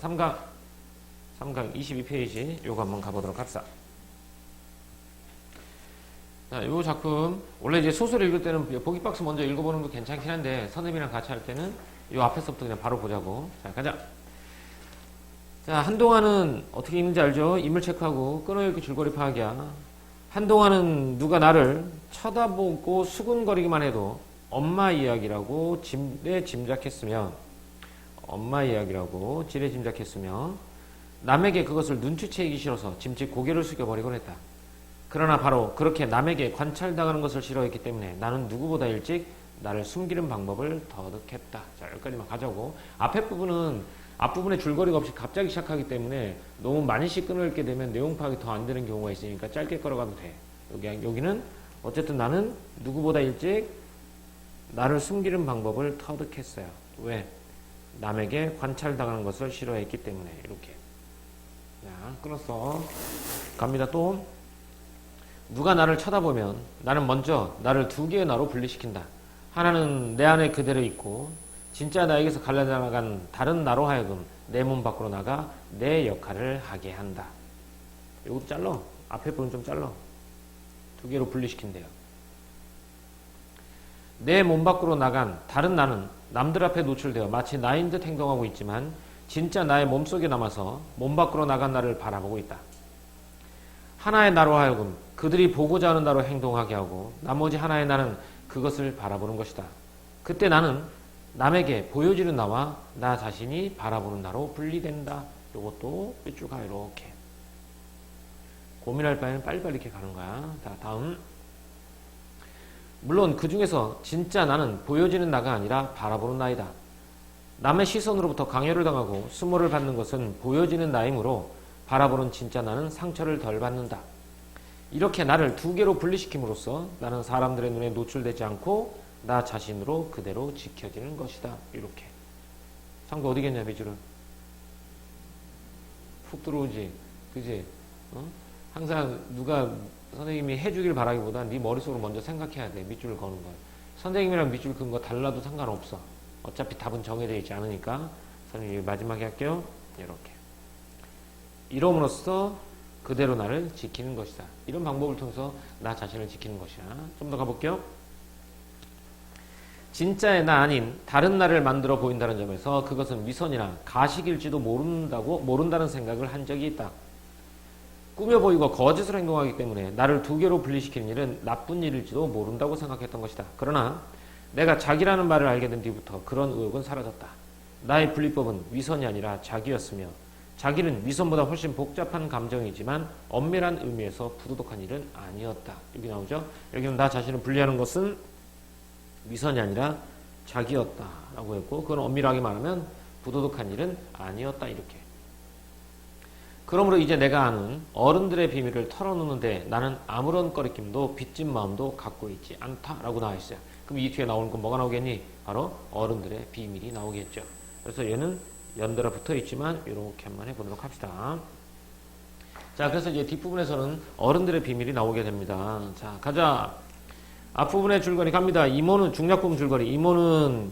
3강 22페이지 요거 한번 가보도록 합시다. 자, 요 작품 원래 이제 소설 읽을 때는 보기 박스 먼저 읽어보는 거 괜찮긴 한데 선생님이랑 같이 할 때는 요 앞에서부터 그냥 바로 보자고. 자, 가자. 자, 한동안은 어떻게 읽는지 알죠? 인물 체크하고 끊어읽기 줄거리 파악이야. 한동안은 누가 나를 쳐다보고 수근거리기만 해도 엄마 이야기라고 지레 짐작했으며 남에게 그것을 눈치채기 싫어서 짐짓 고개를 숙여버리곤 했다. 그러나 바로 그렇게 남에게 관찰당하는 것을 싫어했기 때문에 나는 누구보다 일찍 나를 숨기는 방법을 터득했다. 자, 여기까지만 가자고. 앞부분에 줄거리가 없이 갑자기 시작하기 때문에 너무 많이씩 끊어읽게 되면 내용 파악이 더 안 되는 경우가 있으니까 짧게 걸어가도 돼. 여기는 어쨌든 나는 누구보다 일찍 나를 숨기는 방법을 터득했어요. 왜? 남에게 관찰당하는 것을 싫어했기 때문에. 이렇게. 자, 끊었어. 갑니다. 또 누가 나를 쳐다보면 나는 먼저 나를 두 개의 나로 분리시킨다. 하나는 내 안에 그대로 있고 진짜 나에게서 갈라나간 다른 나로 하여금 내 몸 밖으로 나가 내 역할을 하게 한다. 이것도 잘라. 앞에 부분 좀 잘라. 두 개로 분리시킨대요. 내 몸 밖으로 나간 다른 나는 남들 앞에 노출되어 마치 나인 듯 행동하고 있지만 진짜 나의 몸속에 남아서 몸 밖으로 나간 나를 바라보고 있다. 하나의 나로 하여금 그들이 보고자 하는 나로 행동하게 하고 나머지 하나의 나는 그것을 바라보는 것이다. 그때 나는 남에게 보여지는 나와 나 자신이 바라보는 나로 분리된다. 이것도 쭉 가. 이렇게 고민할 바에는 빨리빨리 이렇게 가는 거야. 자, 다음. 물론 그 중에서 진짜 나는 보여지는 나가 아니라 바라보는 나이다. 남의 시선으로부터 강요를 당하고 수모를 받는 것은 보여지는 나이므로 바라보는 진짜 나는 상처를 덜 받는다. 이렇게 나를 두 개로 분리시킴으로써 나는 사람들의 눈에 노출되지 않고 나 자신으로 그대로 지켜지는 것이다. 이렇게. 상도 어디겠냐, 밑줄은? 푹 들어오지. 그지? 항상 누가 선생님이 해주길 바라기보다 네 머릿속으로 먼저 생각해야 돼. 밑줄을 거는 걸. 선생님이랑 밑줄 긋는 거 달라도 상관없어. 어차피 답은 정해져 있지 않으니까. 선생님이 마지막에 할게요. 이렇게. 이름으로써 그대로 나를 지키는 것이다. 이런 방법을 통해서 나 자신을 지키는 것이야. 좀 더 가볼게요. 진짜의 나 아닌 다른 나를 만들어 보인다는 점에서 그것은 위선이나 가식일지도 모른다는 생각을 한 적이 있다. 꾸며 보이고 거짓으로 행동하기 때문에 나를 두 개로 분리시키는 일은 나쁜 일일지도 모른다고 생각했던 것이다. 그러나 내가 자기라는 말을 알게 된 뒤부터 그런 의혹은 사라졌다. 나의 분리법은 위선이 아니라 자기였으며 자기는 위선보다 훨씬 복잡한 감정이지만 엄밀한 의미에서 부도덕한 일은 아니었다. 여기 나오죠? 여기는 나 자신을 분리하는 것은 위선이 아니라 자기였다 라고 했고 그건 엄밀하게 말하면 부도덕한 일은 아니었다. 이렇게. 그러므로 이제 내가 아는 어른들의 비밀을 털어놓는데 나는 아무런 꺼리낌도 빚진 마음도 갖고 있지 않다라고 나와 있어요. 그럼 이 뒤에 나오는 건 뭐가 나오겠니? 바로 어른들의 비밀이 나오겠죠. 그래서 얘는 연달아 붙어 있지만 이렇게 한번 해보도록 합시다. 자, 그래서 이제 뒷부분에서는 어른들의 비밀이 나오게 됩니다. 자, 가자. 앞부분의 줄거리 갑니다. 이모는 중략부분 줄거리. 이모는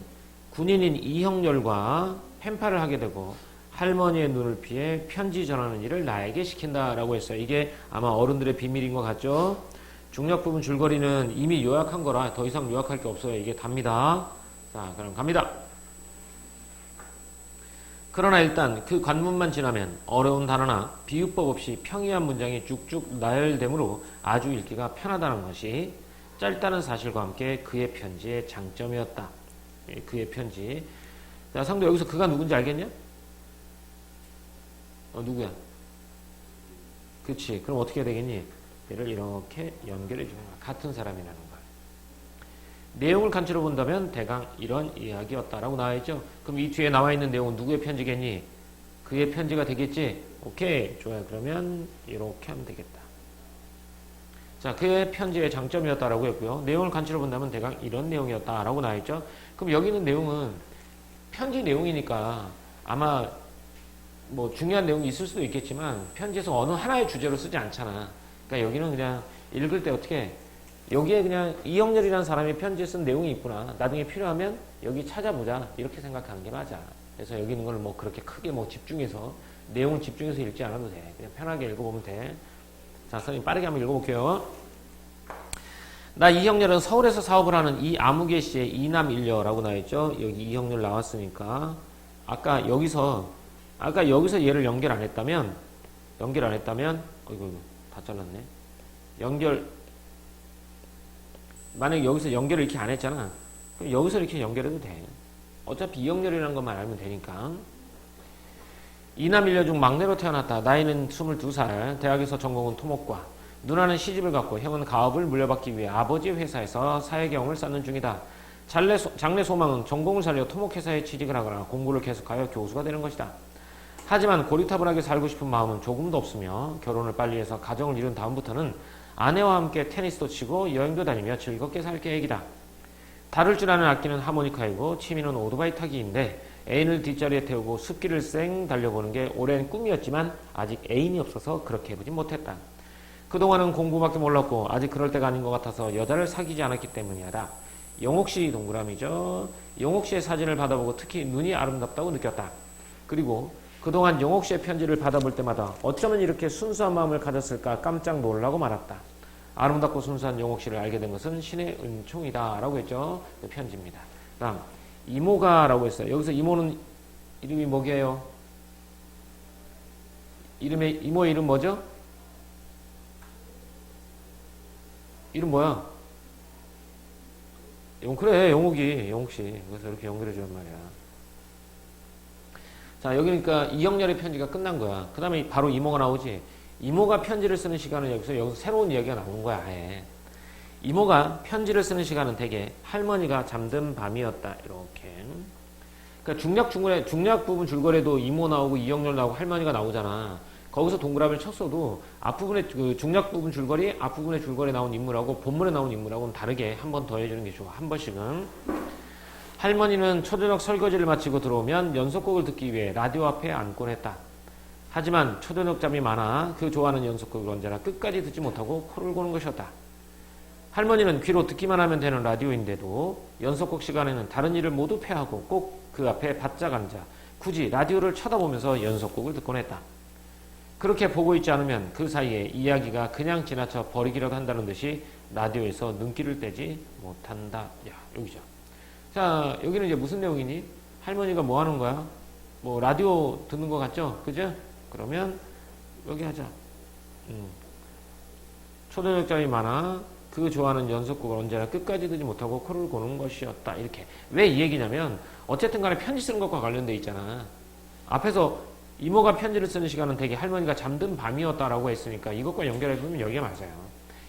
군인인 이형렬과 펜팔을 하게 되고 할머니의 눈을 피해 편지 전하는 일을 나에게 시킨다라고 했어요. 이게 아마 어른들의 비밀인 것 같죠? 중력 부분 줄거리는 이미 요약한 거라 더 이상 요약할 게 없어요. 이게 답니다. 자, 그럼 갑니다. 그러나 일단 그 관문만 지나면 어려운 단어나 비유법 없이 평이한 문장이 쭉쭉 나열되므로 아주 읽기가 편하다는 것이 짧다는 사실과 함께 그의 편지의 장점이었다. 그의 편지. 자, 상도 여기서 그가 누군지 알겠냐? 누구야? 그치. 그럼 어떻게 해야 되겠니? 얘를 이렇게 연결해 주는 거야. 같은 사람이라는 거야. 내용을 간추려 본다면 대강 이런 이야기였다라고 나와 있죠. 그럼 이 뒤에 나와 있는 내용은 누구의 편지겠니? 그의 편지가 되겠지? 오케이. 좋아요. 그러면 이렇게 하면 되겠다. 자, 그의 편지의 장점이었다라고 했고요. 내용을 간추려 본다면 대강 이런 내용이었다라고 나와 있죠. 그럼 여기 있는 내용은 편지 내용이니까 아마 뭐 중요한 내용이 있을 수도 있겠지만 편지에서 어느 하나의 주제로 쓰지 않잖아. 그러니까 여기는 그냥 읽을 때 어떻게 여기에 그냥 이형렬이라는 사람이 편지에 쓴 내용이 있구나. 나중에 필요하면 여기 찾아보자. 이렇게 생각하는 게 맞아. 그래서 여기 있는 걸 뭐 그렇게 크게 뭐 집중해서 내용을 집중해서 읽지 않아도 돼. 그냥 편하게 읽어보면 돼. 자, 선생님 빠르게 한번 읽어볼게요. 나 이형렬은 서울에서 사업을 하는 이 아무개 씨의 이남 일녀라고 나와있죠. 여기 이형렬 나왔으니까 아까 여기서 얘를 연결 안 했다면 어이구 다 잘랐네. 만약에 여기서 연결을 이렇게 안 했잖아. 그럼 여기서 이렇게 연결해도 돼. 어차피 이형렬이라는 것만 알면 되니까. 이남 일녀 중 막내로 태어났다. 나이는 22살. 대학에서 전공은 토목과. 누나는 시집을 갔고 형은 가업을 물려받기 위해 아버지의 회사에서 사회경험을 쌓는 중이다. 장래 소망은 전공을 살려 토목회사에 취직을 하거나 공부를 계속하여 교수가 되는 것이다. 하지만 고리타분하게 살고 싶은 마음은 조금도 없으며 결혼을 빨리 해서 가정을 이룬 다음부터는 아내와 함께 테니스도 치고 여행도 다니며 즐겁게 살 계획이다. 다룰 줄 아는 악기는 하모니카이고 취미는 오토바이 타기인데 애인을 뒷자리에 태우고 숲길을 쌩 달려보는 게 오랜 꿈이었지만 아직 애인이 없어서 그렇게 해보진 못했다. 그동안은 공부밖에 몰랐고 아직 그럴 때가 아닌 것 같아서 여자를 사귀지 않았기 때문이다. 영옥씨 동그라미죠. 영옥씨의 사진을 받아보고 특히 눈이 아름답다고 느꼈다. 그리고 그동안 영옥씨의 편지를 받아볼 때마다 어쩌면 이렇게 순수한 마음을 가졌을까 깜짝 놀라고 말았다. 아름답고 순수한 영옥씨를 알게 된 것은 신의 은총이다 라고 했죠. 그 편지입니다. 다음 이모가 라고 했어요. 여기서 이모는 이름이 뭐게요? 이모의 이름 뭐죠? 이름 뭐야? 그래 영옥씨. 그래서 이렇게 연결해 주는 말이야. 자 여기 그러니까 이형렬의 편지가 끝난 거야. 그 다음에 바로 이모가 나오지. 이모가 편지를 쓰는 시간은 여기서 새로운 이야기가 나오는 거야. 아예. 이모가 편지를 쓰는 시간은 대개 할머니가 잠든 밤이었다. 이렇게. 그러니까 중략 부분 줄거리에도 이모 나오고 이형렬 나오고 할머니가 나오잖아. 거기서 동그라미를 쳤어도 앞부분에 그 중략 부분 줄거리, 앞부분의 줄거리에 나온 인물하고 본문에 나온 인물하고는 다르게 한 번 더 해주는 게 좋아. 한 번씩은. 할머니는 초저녁 설거지를 마치고 들어오면 연속곡을 듣기 위해 라디오 앞에 앉곤 했다. 하지만 초저녁 잠이 많아 그 좋아하는 연속곡을 언제나 끝까지 듣지 못하고 코를 고는 것이었다. 할머니는 귀로 듣기만 하면 되는 라디오인데도 연속곡 시간에는 다른 일을 모두 패하고 꼭 그 앞에 바짝 앉아 굳이 라디오를 쳐다보면서 연속곡을 듣곤 했다. 그렇게 보고 있지 않으면 그 사이에 이야기가 그냥 지나쳐 버리기라도 한다는 듯이 라디오에서 눈길을 떼지 못한다. 야, 여기죠. 자, 여기는 이제 무슨 내용이니? 할머니가 뭐 하는 거야? 뭐 라디오 듣는 거 같죠? 그죠? 그러면 여기 하자. 초저녁 잠이 많아 그 좋아하는 연속곡을 언제나 끝까지 듣지 못하고 코를 고는 것이었다. 이렇게. 왜 이 얘기냐면 어쨌든 간에 편지 쓰는 것과 관련돼 있잖아. 앞에서 이모가 편지를 쓰는 시간은 되게 할머니가 잠든 밤이었다라고 했으니까 이것과 연결해보면 여기가 맞아요.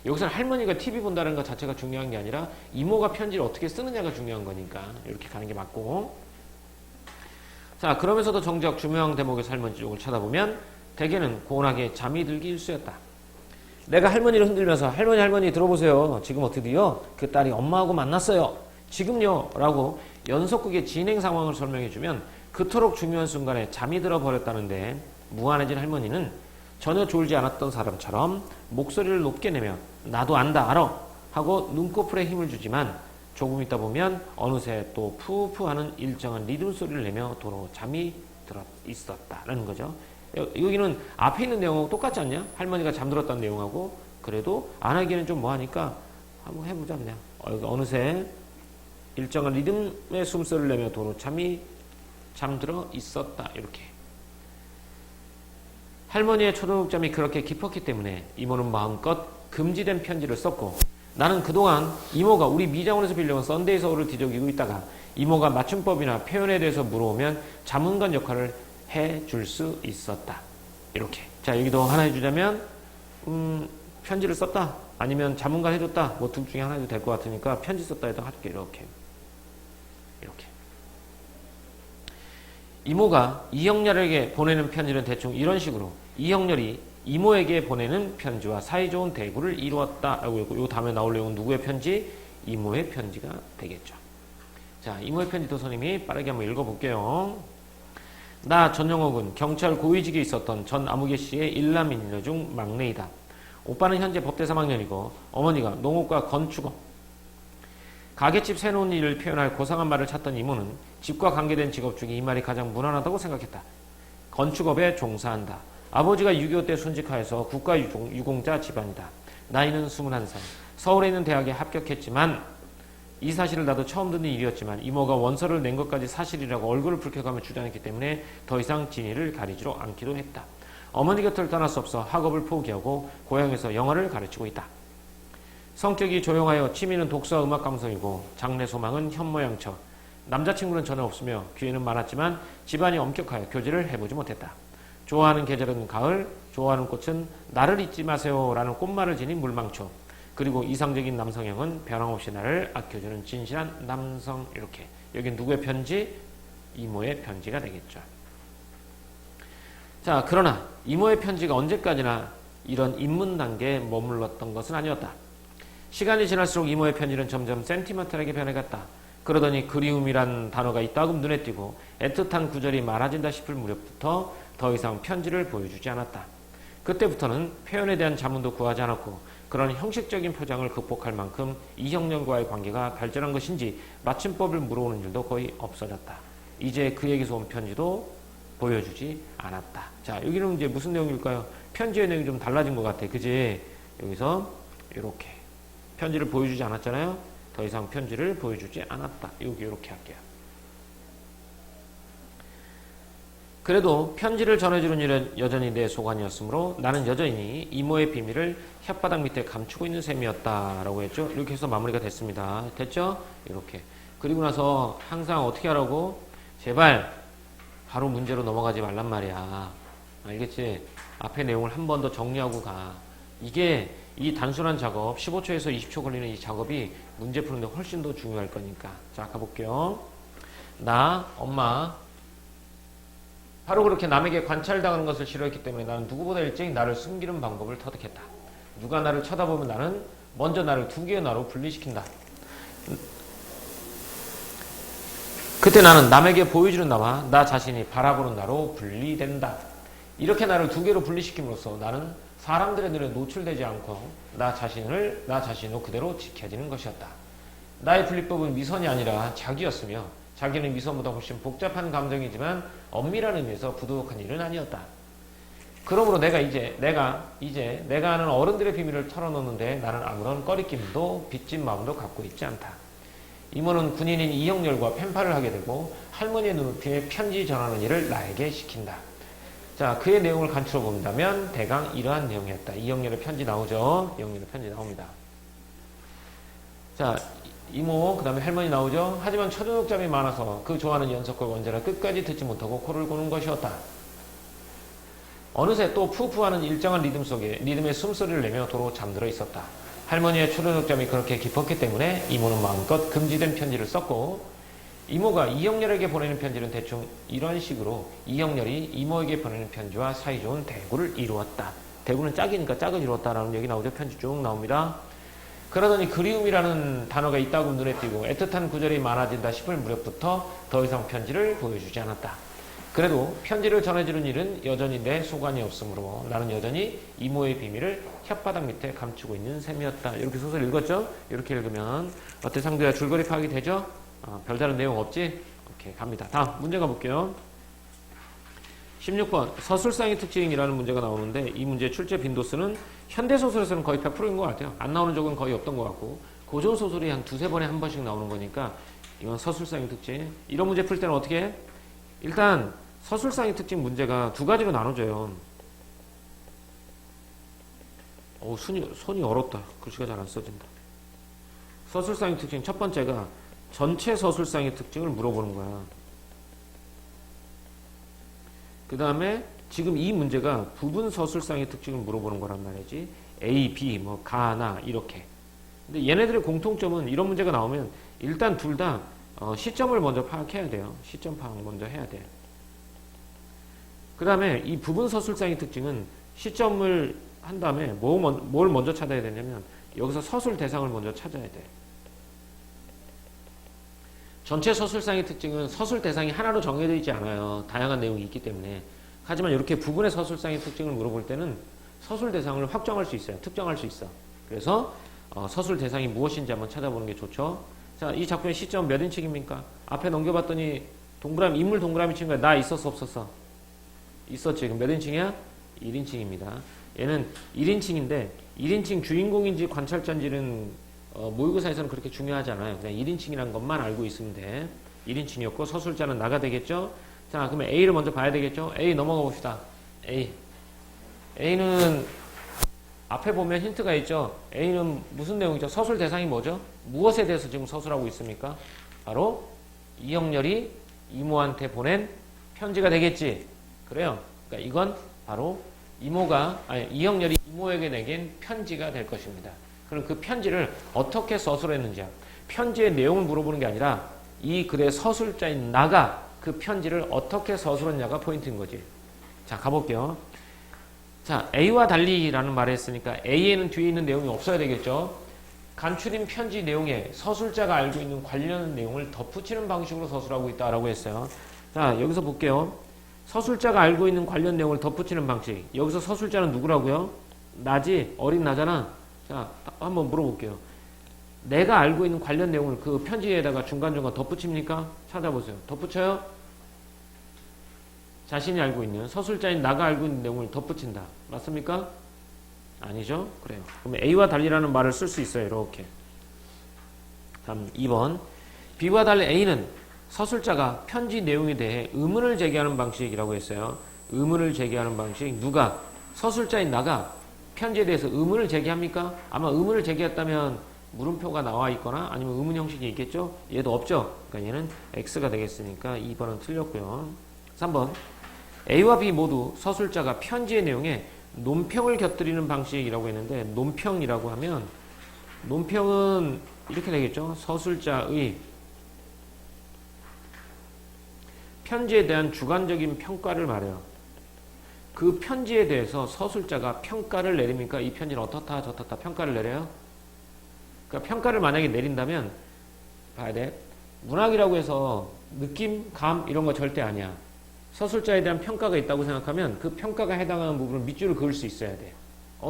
여기서는 할머니가 TV 본다는 것 자체가 중요한 게 아니라 이모가 편지를 어떻게 쓰느냐가 중요한 거니까 이렇게 가는 게 맞고. 자, 그러면서도 정작 중요한 대목의 할머니 쪽을 쳐다보면 대개는 고운하게 잠이 들기 일쑤였다. 내가 할머니를 흔들면서 할머니 들어보세요. 지금 어떻게요? 그 딸이 엄마하고 만났어요. 지금요? 라고 연속극의 진행 상황을 설명해주면 그토록 중요한 순간에 잠이 들어버렸다는데 무안해진 할머니는 전혀 졸지 않았던 사람처럼 목소리를 높게 내며 나도 안다 알아 하고 눈꺼풀에 힘을 주지만 조금 있다 보면 어느새 또 푸푸하는 일정한 리듬 소리를 내며 도로 잠이 들어 있었다라는 거죠. 여기는 앞에 있는 내용하고 똑같지 않냐? 할머니가 잠들었다는 내용하고. 그래도 안 하기에는 좀 뭐하니까 한번 해보자 그냥. 어느새 일정한 리듬의 숨소리를 내며 도로 잠들어 있었다. 이렇게. 할머니의 초저녁잠이 그렇게 깊었기 때문에 이모는 마음껏 금지된 편지를 썼고 나는 그동안 이모가 우리 미장원에서 빌려온 썬데이 서울을 뒤적이고 있다가 이모가 맞춤법이나 표현에 대해서 물어오면 자문관 역할을 해줄 수 있었다. 이렇게. 자, 여기도 하나 해주자면 편지를 썼다 아니면 자문관 해줬다 뭐 둘 중에 하나 해도 될 것 같으니까 편지 썼다 해도 할게. 이렇게. 이모가 이형렬에게 보내는 편지는 대충 이런 식으로 이형렬이 이모에게 보내는 편지와 사이좋은 대구를 이루었다라고 했고 이 다음에 나올 내용은 누구의 편지? 이모의 편지가 되겠죠. 자, 이모의 편지도 선생님이 빠르게 한번 읽어볼게요. 나 전영옥은 경찰 고위직에 있었던 전 아무개 씨의 일남일녀 중 막내이다. 오빠는 현재 법대 3학년이고 어머니가 농업과 건축업, 가게집 세놓은 일을 표현할 고상한 말을 찾던 이모는 집과 관계된 직업 중에 이 말이 가장 무난하다고 생각했다. 건축업에 종사한다. 아버지가 6.25 때 순직하여서 국가유공자 집안이다. 나이는 21살. 서울에 있는 대학에 합격했지만 이 사실을 나도 처음 듣는 일이었지만 이모가 원서를 낸 것까지 사실이라고 얼굴을 붉혀가며 주장했기 때문에 더 이상 진위를 가리지로 않기도 했다. 어머니 곁을 떠날 수 없어 학업을 포기하고 고향에서 영어를 가르치고 있다. 성격이 조용하여 취미는 독서와 음악 감상이고 장래 소망은 현모양처. 남자친구는 전혀 없으며 기회는 많았지만 집안이 엄격하여 교제를 해보지 못했다. 좋아하는 계절은 가을, 좋아하는 꽃은 나를 잊지 마세요 라는 꽃말을 지닌 물망초. 그리고 이상적인 남성형은 변함없이 나를 아껴주는 진실한 남성. 이렇게 여기 누구의 편지? 이모의 편지가 되겠죠. 자, 그러나 이모의 편지가 언제까지나 이런 입문 단계에 머물렀던 것은 아니었다. 시간이 지날수록 이모의 편지는 점점 센티멘탈하게 변해갔다. 그러더니 그리움이란 단어가 이따금 눈에 띄고 애틋한 구절이 많아진다 싶을 무렵부터 더 이상 편지를 보여주지 않았다. 그때부터는 표현에 대한 자문도 구하지 않았고 그런 형식적인 표정을 극복할 만큼 이형렬과의 관계가 발전한 것인지 맞춤법을 물어오는 일도 거의 없어졌다. 이제 그에게서 온 편지도 보여주지 않았다. 자, 여기는 이제 무슨 내용일까요? 편지의 내용이 좀 달라진 것 같아. 그지? 여기서 이렇게 편지를 보여주지 않았잖아요. 더 이상 편지를 보여주지 않았다. 여기 이렇게 할게요. 그래도 편지를 전해주는 일은 여전히 내 소관이었으므로 나는 여전히 이모의 비밀을 혓바닥 밑에 감추고 있는 셈이었다라고 했죠. 이렇게 해서 마무리가 됐습니다. 됐죠? 이렇게. 그리고 나서 항상 어떻게 하라고? 제발 바로 문제로 넘어가지 말란 말이야. 알겠지? 앞에 내용을 한 번 더 정리하고 가. 이게 이 단순한 작업, 15초에서 20초 걸리는 이 작업이 문제 푸는데 훨씬 더 중요할 거니까. 자, 가볼게요. 나, 엄마. 바로 그렇게 남에게 관찰당하는 것을 싫어했기 때문에 나는 누구보다 일찍 나를 숨기는 방법을 터득했다. 누가 나를 쳐다보면 나는 먼저 나를 두 개의 나로 분리시킨다. 그때 나는 남에게 보여주는 나와 나 자신이 바라보는 나로 분리된다. 이렇게 나를 두 개로 분리시킴으로써 나는 사람들의 눈에 노출되지 않고 나 자신으로 그대로 지켜지는 것이었다. 나의 분리법은 미선이 아니라 자기였으며 자기는 미선보다 훨씬 복잡한 감정이지만 엄밀한 의미에서 부도덕한 일은 아니었다. 그러므로 내가 아는 어른들의 비밀을 털어놓는데 나는 아무런 꺼리낌도 빚진 마음도 갖고 있지 않다. 이모는 군인인 이형렬과 펜팔을 하게 되고 할머니의 눈높이에 편지 전하는 일을 나에게 시킨다. 자, 그의 내용을 간추려 본다면 대강 이러한 내용이었다. 이형렬의 편지 나오죠? 이형렬의 편지 나옵니다. 자, 이모, 그 다음에 할머니 나오죠? 하지만 초저녁잠이 많아서 그 좋아하는 연속곡을 언제나 끝까지 듣지 못하고 코를 고는 것이었다. 어느새 또 푸푸하는 일정한 리듬 속에 리듬의 숨소리를 내며 도로 잠들어 있었다. 할머니의 초저녁잠이 그렇게 깊었기 때문에 이모는 마음껏 금지된 편지를 썼고 이모가 이형렬에게 보내는 편지는 대충 이런 식으로 이형렬이 이모에게 보내는 편지와 사이좋은 대구를 이루었다. 대구는 짝이니까 짝을 이루었다라는 얘기 나오죠. 편지 쭉 나옵니다. 그러더니 그리움이라는 단어가 이따금 눈에 띄고 애틋한 구절이 많아진다 싶을 무렵부터 더 이상 편지를 보여주지 않았다. 그래도 편지를 전해주는 일은 여전히 내 소관이 없으므로 나는 여전히 이모의 비밀을 혓바닥 밑에 감추고 있는 셈이었다. 이렇게 소설 읽었죠? 이렇게 읽으면 어때 상대야 줄거리 파악이 되죠? 별다른 내용 없지? 오케이, 갑니다. 다음 문제 가볼게요. 16번 서술상의 특징이라는 문제가 나오는데 이 문제의 출제 빈도수는 현대소설에서는 거의 100%인 것 같아요. 안 나오는 적은 거의 없던 것 같고 고전소설이 한 두세 번에 한 번씩 나오는 거니까 이건 서술상의 특징. 이런 문제 풀 때는 어떻게 해? 일단 서술상의 특징 문제가 두 가지로 나눠져요. 손이 얼었다. 글씨가 잘 안 써진다. 서술상의 특징 첫 번째가 전체 서술상의 특징을 물어보는 거야. 그 다음에 지금 이 문제가 부분 서술상의 특징을 물어보는 거란 말이지. A, B, 뭐 가나 이렇게. 근데 얘네들의 공통점은 이런 문제가 나오면 일단 둘 다 시점을 먼저 파악해야 돼요. 시점 파악 먼저 해야 돼요. 그 다음에 이 부분 서술상의 특징은 시점을 한 다음에 뭘 먼저 찾아야 되냐면 여기서 서술 대상을 먼저 찾아야 돼. 전체 서술상의 특징은 서술 대상이 하나로 정해져 있지 않아요. 다양한 내용이 있기 때문에. 하지만 이렇게 부분의 서술상의 특징을 물어볼 때는 서술 대상을 확정할 수 있어요. 특정할 수 있어. 그래서 서술 대상이 무엇인지 한번 찾아보는 게 좋죠. 자, 이 작품의 시점 몇 인칭입니까? 앞에 넘겨봤더니 동그라미, 인물 동그라미 친 거야. 나 있었어, 없었어? 있었지. 그럼 몇 인칭이야? 1인칭입니다. 얘는 1인칭인데 1인칭 주인공인지 관찰자인지는 모의고사에서는 그렇게 중요하지 않아요. 그냥 1인칭이라는 것만 알고 있으면 돼. 1인칭이었고 서술자는 나가 되겠죠. 자, 그러면 A를 먼저 봐야 되겠죠. A 넘어가 봅시다. A는 앞에 보면 힌트가 있죠. A는 무슨 내용이죠? 서술 대상이 뭐죠? 무엇에 대해서 지금 서술하고 있습니까? 바로 이영렬이 이모한테 보낸 편지가 되겠지. 그래요. 그러니까 이건 바로 이영렬이 이모에게 내긴 편지가 될 것입니다. 그럼 그 편지를 어떻게 서술했는지야. 편지의 내용을 물어보는 게 아니라 이 글의 서술자인 나가 그 편지를 어떻게 서술했냐가 포인트인 거지. 자, 가볼게요. 자, A와 달리라는 말을 했으니까 A에는 뒤에 있는 내용이 없어야 되겠죠. 간추린 편지 내용에 서술자가 알고 있는 관련 내용을 덧붙이는 방식으로 서술하고 있다라고 했어요. 자, 여기서 볼게요. 서술자가 알고 있는 관련 내용을 덧붙이는 방식. 여기서 서술자는 누구라고요? 나지? 어린 나잖아. 자, 한번 물어볼게요. 내가 알고 있는 관련 내용을 그 편지에다가 중간중간 덧붙입니까? 찾아보세요. 덧붙여요? 자신이 알고 있는, 서술자인 나가 알고 있는 내용을 덧붙인다. 맞습니까? 아니죠? 그래요. 그럼 A와 달리라는 말을 쓸 수 있어요. 이렇게. 다음 2번. B와 달리 A는 서술자가 편지 내용에 대해 의문을 제기하는 방식이라고 했어요. 의문을 제기하는 방식. 누가? 서술자인 나가 편지에 대해서 의문을 제기합니까? 아마 의문을 제기했다면 물음표가 나와 있거나 아니면 의문 형식이 있겠죠? 얘도 없죠? 그러니까 얘는 X가 되겠으니까 2번은 틀렸고요. 3번. A와 B 모두 서술자가 편지의 내용에 논평을 곁들이는 방식이라고 했는데, 논평이라고 하면 논평은 이렇게 되겠죠. 서술자의 편지에 대한 주관적인 평가를 말해요. 그 편지에 대해서 서술자가 평가를 내립니까? 이 편지는 어떻다 저렇다 평가를 내려요? 그러니까 평가를 만약에 내린다면 봐야 돼. 문학이라고 해서 느낌, 감 이런 거 절대 아니야. 서술자에 대한 평가가 있다고 생각하면 그 평가가 해당하는 부분을 밑줄을 그을 수 있어야 돼.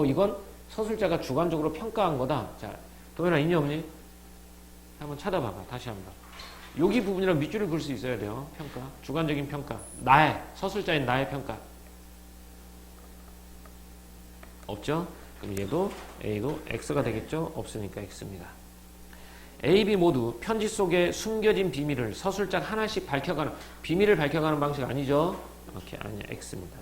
이건 서술자가 주관적으로 평가한 거다. 자, 도현아 있니 없니? 한번 찾아봐봐. 다시 한번. 여기 부분이랑 밑줄을 그을 수 있어야 돼요. 평가. 주관적인 평가. 서술자인 나의 평가. 없죠? 그럼 얘도 A도 X가 되겠죠? 없으니까 X입니다. A, B 모두 편지 속에 숨겨진 비밀을 서술자 하나씩 밝혀가는, 비밀을 밝혀가는 방식 아니죠? 이렇게 아니야. X입니다.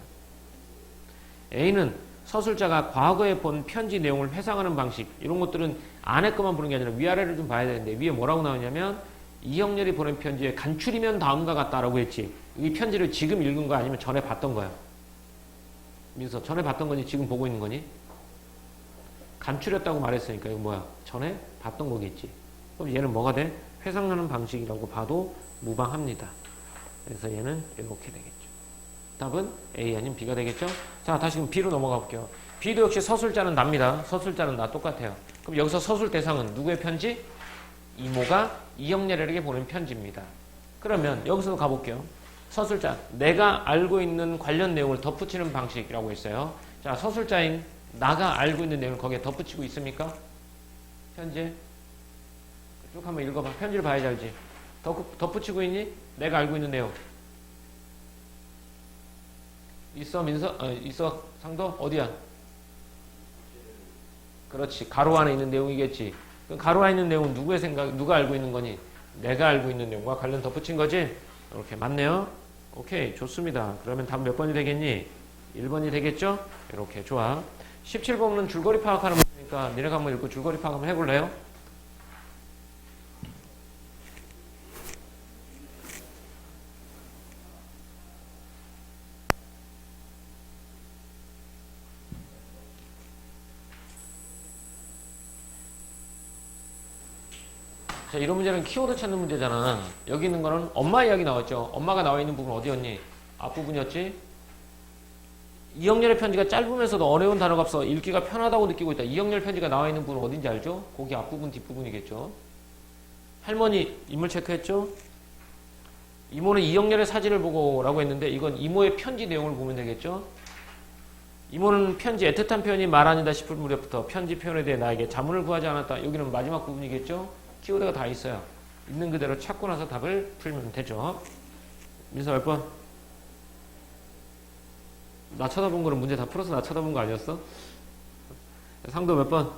A는 서술자가 과거에 본 편지 내용을 회상하는 방식, 이런 것들은 안에 것만 보는 게 아니라 위아래를 좀 봐야 되는데, 위에 뭐라고 나오냐면 이영렬이 보낸 편지에 간추리면 다음과 같다라고 했지. 이 편지를 지금 읽은 거 아니면 전에 봤던 거야? 민서, 전에 봤던 거니 지금 보고 있는 거니? 간추렸다고 말했으니까 이거 뭐야? 전에 봤던 거겠지. 그럼 얘는 뭐가 돼? 회상하는 방식이라고 봐도 무방합니다. 그래서 얘는 이렇게 되겠죠. 답은 A 아닌 B가 되겠죠? 자, 다시 그럼 B로 넘어가 볼게요. B도 역시 서술자는 납니다. 서술자는 나 똑같아요. 그럼 여기서 서술 대상은 누구의 편지? 이모가 이영렬에게 보낸 편지입니다. 그러면 여기서도 가볼게요. 서술자, 내가 알고 있는 관련 내용을 덧붙이는 방식이라고 했어요. 자, 서술자인 나가 알고 있는 내용을 거기에 덧붙이고 있습니까? 편지 쭉 한번 읽어봐. 편지를 봐야지 알지. 덧붙이고 있니? 내가 알고 있는 내용 있어? 민서? 있어? 상도? 어디야? 그렇지. 가로 안에 있는 내용이겠지. 그럼 가로 안에 있는 내용은 누구의 생각, 누가 알고 있는 거니? 내가 알고 있는 내용과 관련 덧붙인 거지? 이렇게 맞네요. 오케이, 좋습니다. 그러면 답 몇 번이 되겠니? 1번이 되겠죠? 이렇게 좋아. 17번은 줄거리 파악하는 문제니까 니네가 한번 읽고 줄거리 파악 한번 해볼래요? 자, 이런 문제는 키워드 찾는 문제잖아. 여기 있는 거는 엄마 이야기 나왔죠. 엄마가 나와 있는 부분 어디였니? 앞부분이었지? 이영렬의 편지가 짧으면서도 어려운 단어가 없어 읽기가 편하다고 느끼고 있다. 이영렬 편지가 나와 있는 부분은 어딘지 알죠? 거기 앞부분 뒷부분이겠죠. 할머니 인물 체크했죠? 이모는 이영렬의 사진을 보고 라고 했는데 이건 이모의 편지 내용을 보면 되겠죠? 이모는 편지 애틋한 표현이 말 아니다 싶을 무렵부터 편지 표현에 대해 나에게 자문을 구하지 않았다. 여기는 마지막 부분이겠죠? 키워드가 다 있어요. 있는 그대로 찾고 나서 답을 풀면 되죠. 민서 몇 번? 나 쳐다본 거는 문제 다 풀어서 나 쳐다본 거 아니었어? 상도 몇 번?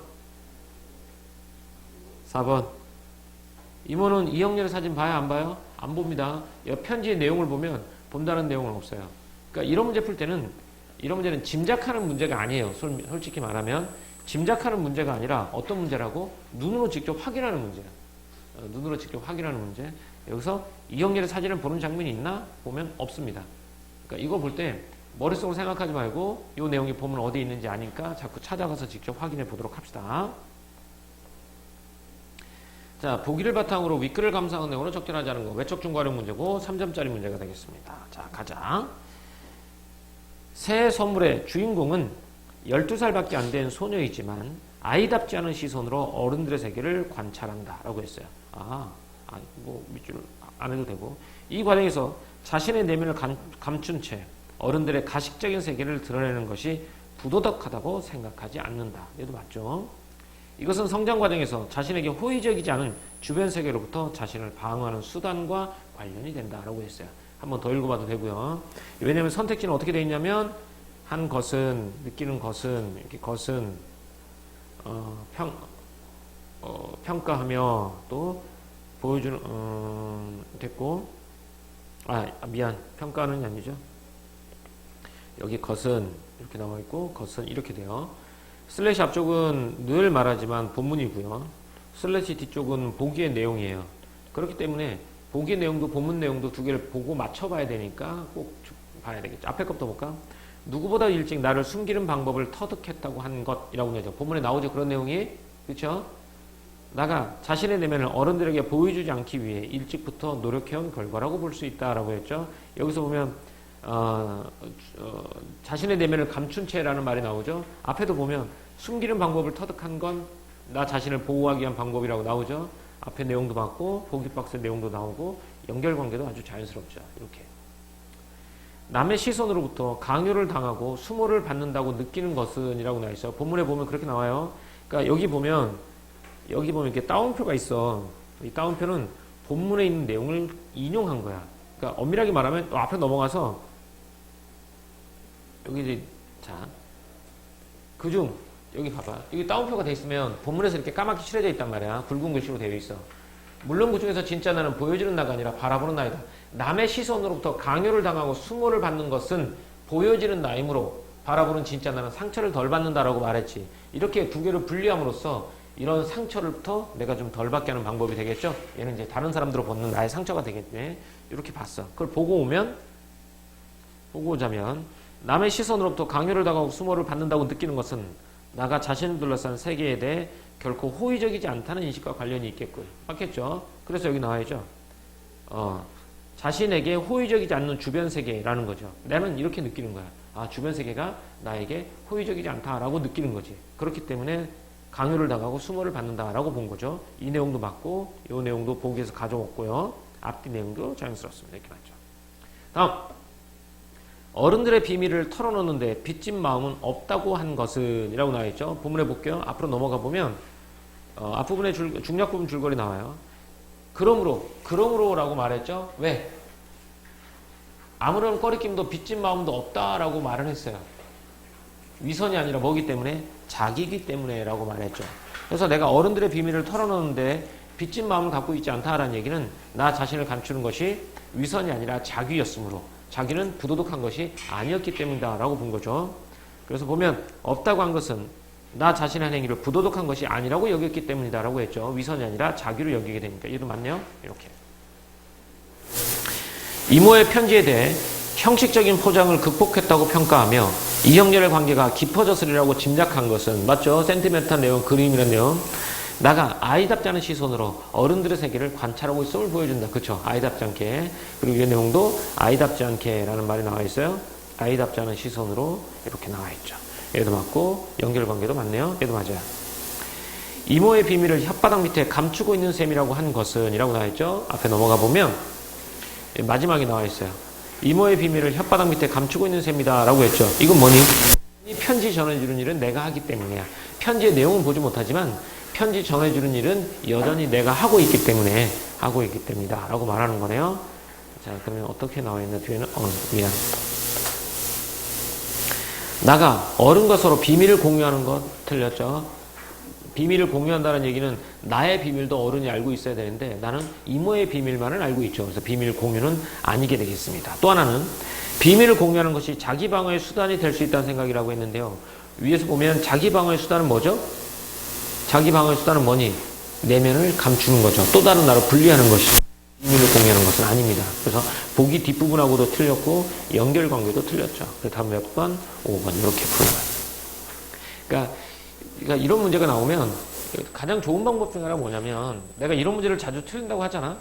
4번. 이모는 이영렬의 사진 봐요? 안 봐요? 안 봅니다. 편지의 내용을 보면 본다는 내용은 없어요. 그러니까 이런 문제 풀 때는 이런 문제는 짐작하는 문제가 아니에요. 솔직히 말하면 짐작하는 문제가 아니라 어떤 문제라고? 눈으로 직접 확인하는 문제야. 눈으로 직접 확인하는 문제. 여기서 이영렬의 사진을 보는 장면이 있나? 보면 없습니다. 그러니까 이거 볼 때 머릿속으로 생각하지 말고 이 내용이 보면 어디 있는지 아니까 자꾸 찾아가서 직접 확인해 보도록 합시다. 자, 보기를 바탕으로 윗글을 감상한 내용으로 적절하지 않은 거. 외적 중괄호 문제고 3점짜리 문제가 되겠습니다. 자, 가자. 새 선물의 주인공은 12살밖에 안 된 소녀이지만 아이답지 않은 시선으로 어른들의 세계를 관찰한다 라고 했어요. 뭐 밑줄 안 해도 되고, 이 과정에서 자신의 내면을 감춘 채 어른들의 가식적인 세계를 드러내는 것이 부도덕하다고 생각하지 않는다. 얘도 맞죠? 이것은 성장 과정에서 자신에게 호의적이지 않은 주변 세계로부터 자신을 방어하는 수단과 관련이 된다라고 했어요. 한번 더 읽어봐도 되고요. 왜냐하면 선택지는 어떻게 되어 있냐면 한 것은, 느끼는 것은, 이렇게 것은 평가하며 또 보여주는 됐고, 미안, 평가는 아니죠. 여기 것은 이렇게 나와 있고 것은 이렇게 돼요. 슬래시 앞쪽은 늘 말하지만 본문이고요. 슬래시 뒤쪽은 보기의 내용이에요. 그렇기 때문에 보기의 내용도 본문 내용도 두 개를 보고 맞춰봐야 되니까 꼭 봐야 되겠죠. 앞에 것부터 볼까? 누구보다 일찍 나를 숨기는 방법을 터득했다고 한 것이라고 하죠. 본문에 나오죠. 그런 내용이. 그렇죠? 나가 자신의 내면을 어른들에게 보여주지 않기 위해 일찍부터 노력해온 결과라고 볼 수 있다라고 했죠. 여기서 보면 자신의 내면을 감춘 채라는 말이 나오죠. 앞에도 보면 숨기는 방법을 터득한 건 나 자신을 보호하기 위한 방법이라고 나오죠. 앞에 내용도 봤고 보기 박스 내용도 나오고 연결관계도 아주 자연스럽죠. 이렇게 남의 시선으로부터 강요를 당하고 수모를 받는다고 느끼는 것은 이라고 나와 있어요. 본문에 보면 그렇게 나와요. 그러니까 여기 보면 이렇게 따옴표가 있어. 이 따옴표는 본문에 있는 내용을 인용한 거야. 그러니까 엄밀하게 말하면 앞에 넘어가서 여기 이제 그중 여기 봐봐. 여기 따옴표가 돼 있으면 본문에서 이렇게 까맣게 칠해져 있단 말이야. 굵은 글씨로 되어 있어. 물론 그 중에서 진짜 나는 보여주는 나가 아니라 바라보는 나이다. 남의 시선으로부터 강요를 당하고 수모를 받는 것은 보여지는 나이므로 바라보는 진짜 나는 상처를 덜 받는다라고 말했지. 이렇게 두 개를 분리함으로써 이런 상처를부터 내가 좀 덜 받게 하는 방법이 되겠죠. 얘는 이제 다른 사람들로 받는 나의 상처가 되겠네. 이렇게 봤어. 그걸 보고 오자면 남의 시선으로부터 강요를 당하고 수모를 받는다고 느끼는 것은 나가 자신을 둘러싼 세계에 대해 결코 호의적이지 않다는 인식과 관련이 있겠고요. 맞겠죠? 그래서 여기 나와야죠. 자신에게 호의적이지 않는 주변 세계라는 거죠. 나는 이렇게 느끼는 거야. 주변 세계가 나에게 호의적이지 않다라고 느끼는 거지. 그렇기 때문에 강요를 당하고 수모를 받는다라고 본 거죠. 이 내용도 맞고 이 내용도 보기에서 가져왔고요. 앞뒤 내용도 자연스럽습니다. 이렇게 맞죠. 다음. 어른들의 비밀을 털어놓는데 빚진 마음은 없다고 한 것은 이라고 나와 있죠. 본문에 볼게요. 앞으로 넘어가 보면 앞부분에 중략 부분 줄거리 나와요. 그러므로 라고 말했죠. 왜? 아무런 꺼리낌도 빚진 마음도 없다라고 말을 했어요. 위선이 아니라 뭐기 때문에? 자기이기 때문에 라고 말했죠. 그래서 내가 어른들의 비밀을 털어놓는데 빚진 마음을 갖고 있지 않다라는 얘기는 나 자신을 감추는 것이 위선이 아니라 자기였으므로 자기는 부도덕한 것이 아니었기 때문이다 라고 본 거죠. 그래서 보면 없다고 한 것은 나 자신의 행위를 부도덕한 것이 아니라고 여겼기 때문이다 라고 했죠. 위선이 아니라 자기로 여기게 되니까. 얘도 맞네요. 이렇게. 이모의 편지에 대해 형식적인 포장을 극복했다고 평가하며 이형렬의 관계가 깊어졌으리라고 짐작한 것은 맞죠? 센티멘탈한 내용, 그림이라는 내용. 나가 아이답지 않은 시선으로 어른들의 세계를 관찰하고 있음을 보여준다. 그렇죠? 아이답지 않게. 그리고 이 내용도 아이답지 않게 라는 말이 나와 있어요. 아이답지 않은 시선으로 이렇게 나와 있죠. 얘도 맞고 연결관계도 맞네요. 얘도 맞아요. 이모의 비밀을 혓바닥 밑에 감추고 있는 셈이라고 한 것은 이라고 나와 있죠. 앞에 넘어가 보면 마지막에 나와 있어요. 이모의 비밀을 혓바닥 밑에 감추고 있는 셈이다 라고 했죠. 이건 뭐니? 이 편지 전해주는 일은 내가 하기 때문이야. 편지의 내용은 보지 못하지만 편지 전해주는 일은 여전히 내가 하고 있기 때문이다 라고 말하는 거네요. 자, 그러면 어떻게 나와 있나 뒤에는 미안. 나가 어른과 서로 비밀을 공유하는 것 틀렸죠. 비밀을 공유한다는 얘기는 나의 비밀도 어른이 알고 있어야 되는데 나는 이모의 비밀만을 알고 있죠. 그래서 비밀 공유는 아니게 되겠습니다. 또 하나는 비밀을 공유하는 것이 자기 방어의 수단이 될 수 있다는 생각이라고 했는데요. 위에서 보면 자기 방어의 수단은 뭐죠? 자기 방어의 수단은 뭐니? 내면을 감추는 거죠. 또 다른 나로 분리하는 것이죠. 비밀을 공유하는 것은 아닙니다. 그래서 보기 뒷부분하고도 틀렸고 연결관계도 틀렸죠. 그래서 다음 몇 번? 5번 이렇게 풀어요. 그러니까 이런 문제가 나오면 가장 좋은 방법 중 하나가 뭐냐면 내가 이런 문제를 자주 틀린다고 하잖아.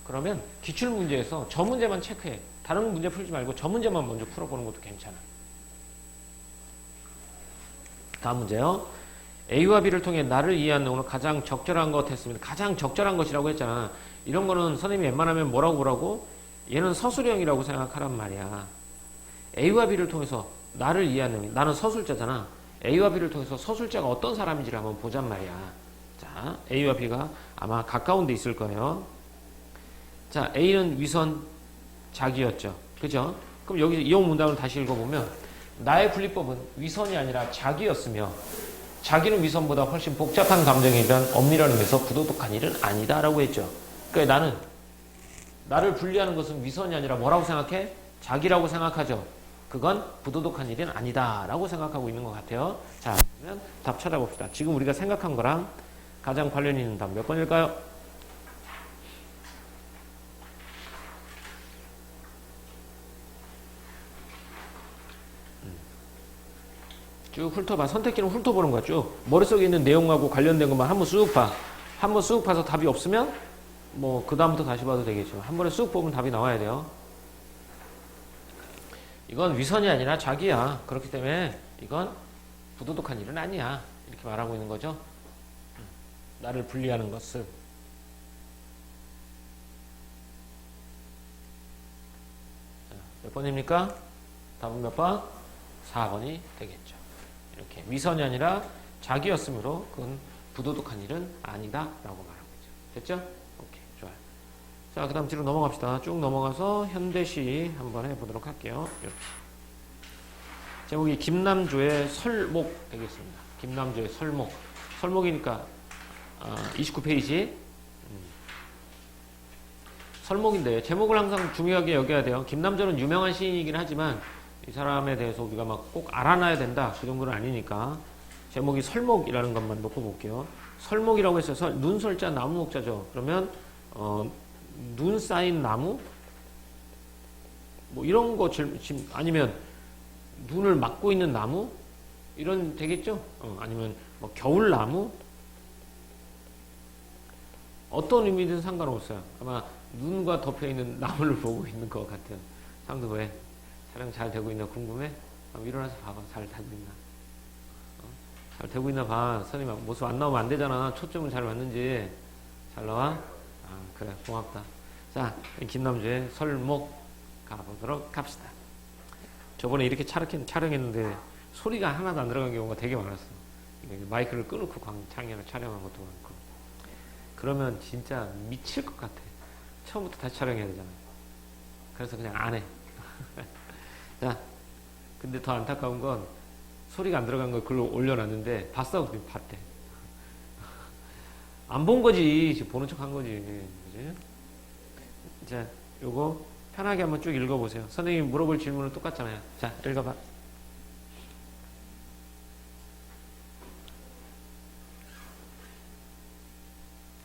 그러면 기출문제에서 저 문제만 체크해. 다른 문제 풀지 말고 저 문제만 먼저 풀어보는 것도 괜찮아. 다음 문제요. A와 B를 통해 나를 이해하는 오늘 가장 적절한 것 했습니다. 가장 적절한 것이라고 했잖아. 이런 거는 선생님이 웬만하면 뭐라고 보라고? 얘는 서술형이라고 생각하란 말이야. A와 B를 통해서 나를 이해하는, 나는 서술자잖아. A와 B를 통해서 서술자가 어떤 사람인지를 한번 보잔 말이야. 자, A와 B가 아마 가까운 데 있을 거예요. 자, A는 위선 자기였죠. 그죠? 그럼 여기 이용 문장을 다시 읽어보면 나의 분리법은 위선이 아니라 자기였으며 자기는 위선보다 훨씬 복잡한 감정에 대한 엄밀한 의미에서 부도덕한 일은 아니다 라고 했죠. 그러니까 나를 분리하는 것은 위선이 아니라 뭐라고 생각해? 자기라고 생각하죠. 그건 부도덕한 일은 아니다 라고 생각하고 있는 것 같아요. 자, 그러면 답 찾아봅시다. 지금 우리가 생각한 거랑 가장 관련 있는 답 몇 번일까요? 쭉 훑어봐. 선택기는 훑어보는 거야. 쭉 머릿속에 있는 내용하고 관련된 것만 한번 쑥 봐. 한번 쑥 봐서 답이 없으면 뭐 그 다음부터 다시 봐도 되겠지만 한 번에 쑥 보면 답이 나와야 돼요. 이건 위선이 아니라 자기야. 그렇기 때문에 이건 부도덕한 일은 아니야. 이렇게 말하고 있는 거죠. 나를 분리하는 것을. 몇 번입니까? 답은 몇 번? 4번이 되겠죠. 이렇게 위선이 아니라 자기였으므로 그건 부도덕한 일은 아니다 라고 말하고 있죠. 됐죠? 오케이, 좋아요. 자, 그 다음 뒤로 넘어갑시다. 쭉 넘어가서 현대시 한번 해보도록 할게요. 이렇게. 제목이 김남조의 설목 되겠습니다. 김남조의 설목. 설목이니까 29페이지. 설목인데 제목을 항상 중요하게 여겨야 돼요. 김남조는 유명한 시인이긴 하지만 이 사람에 대해서 우리가 막 꼭 알아놔야 된다. 그 정도는 아니니까 제목이 설목이라는 것만 놓고 볼게요. 설목이라고 했어요. 눈설자 나무 목자죠. 그러면 눈 쌓인 나무? 뭐 이런 거 아니면 눈을 막고 있는 나무? 이런 되겠죠? 아니면 뭐 겨울나무? 어떤 의미든 상관없어요. 아마 눈과 덮여있는 나무를 보고 있는 것 같아요. 상도 왜? 촬영 잘 되고 있나 궁금해? 일어나서 봐봐. 잘 되고 있나? 잘 되고 있나 봐. 선생님 모습 안 나오면 안 되잖아. 초점을 잘 맞는지. 잘 나와? 그래. 고맙다. 자, 김남주의 설목 가보도록 합시다. 저번에 이렇게 촬영했는데 소리가 하나도 안 들어간 경우가 되게 많았어. 마이크를 끊고 촬영한 것도 많고. 그러면 진짜 미칠 것 같아. 처음부터 다시 촬영해야 되잖아. 그래서 그냥 안 해. 자, 근데 더 안타까운 건 소리가 안 들어간 걸 글로 올려놨는데 봤어? 그랬더니 봤대. 안 본 거지. 보는 척 한 거지. 그지? 자, 요거 편하게 한번 쭉 읽어보세요. 선생님이 물어볼 질문은 똑같잖아요. 자, 읽어봐.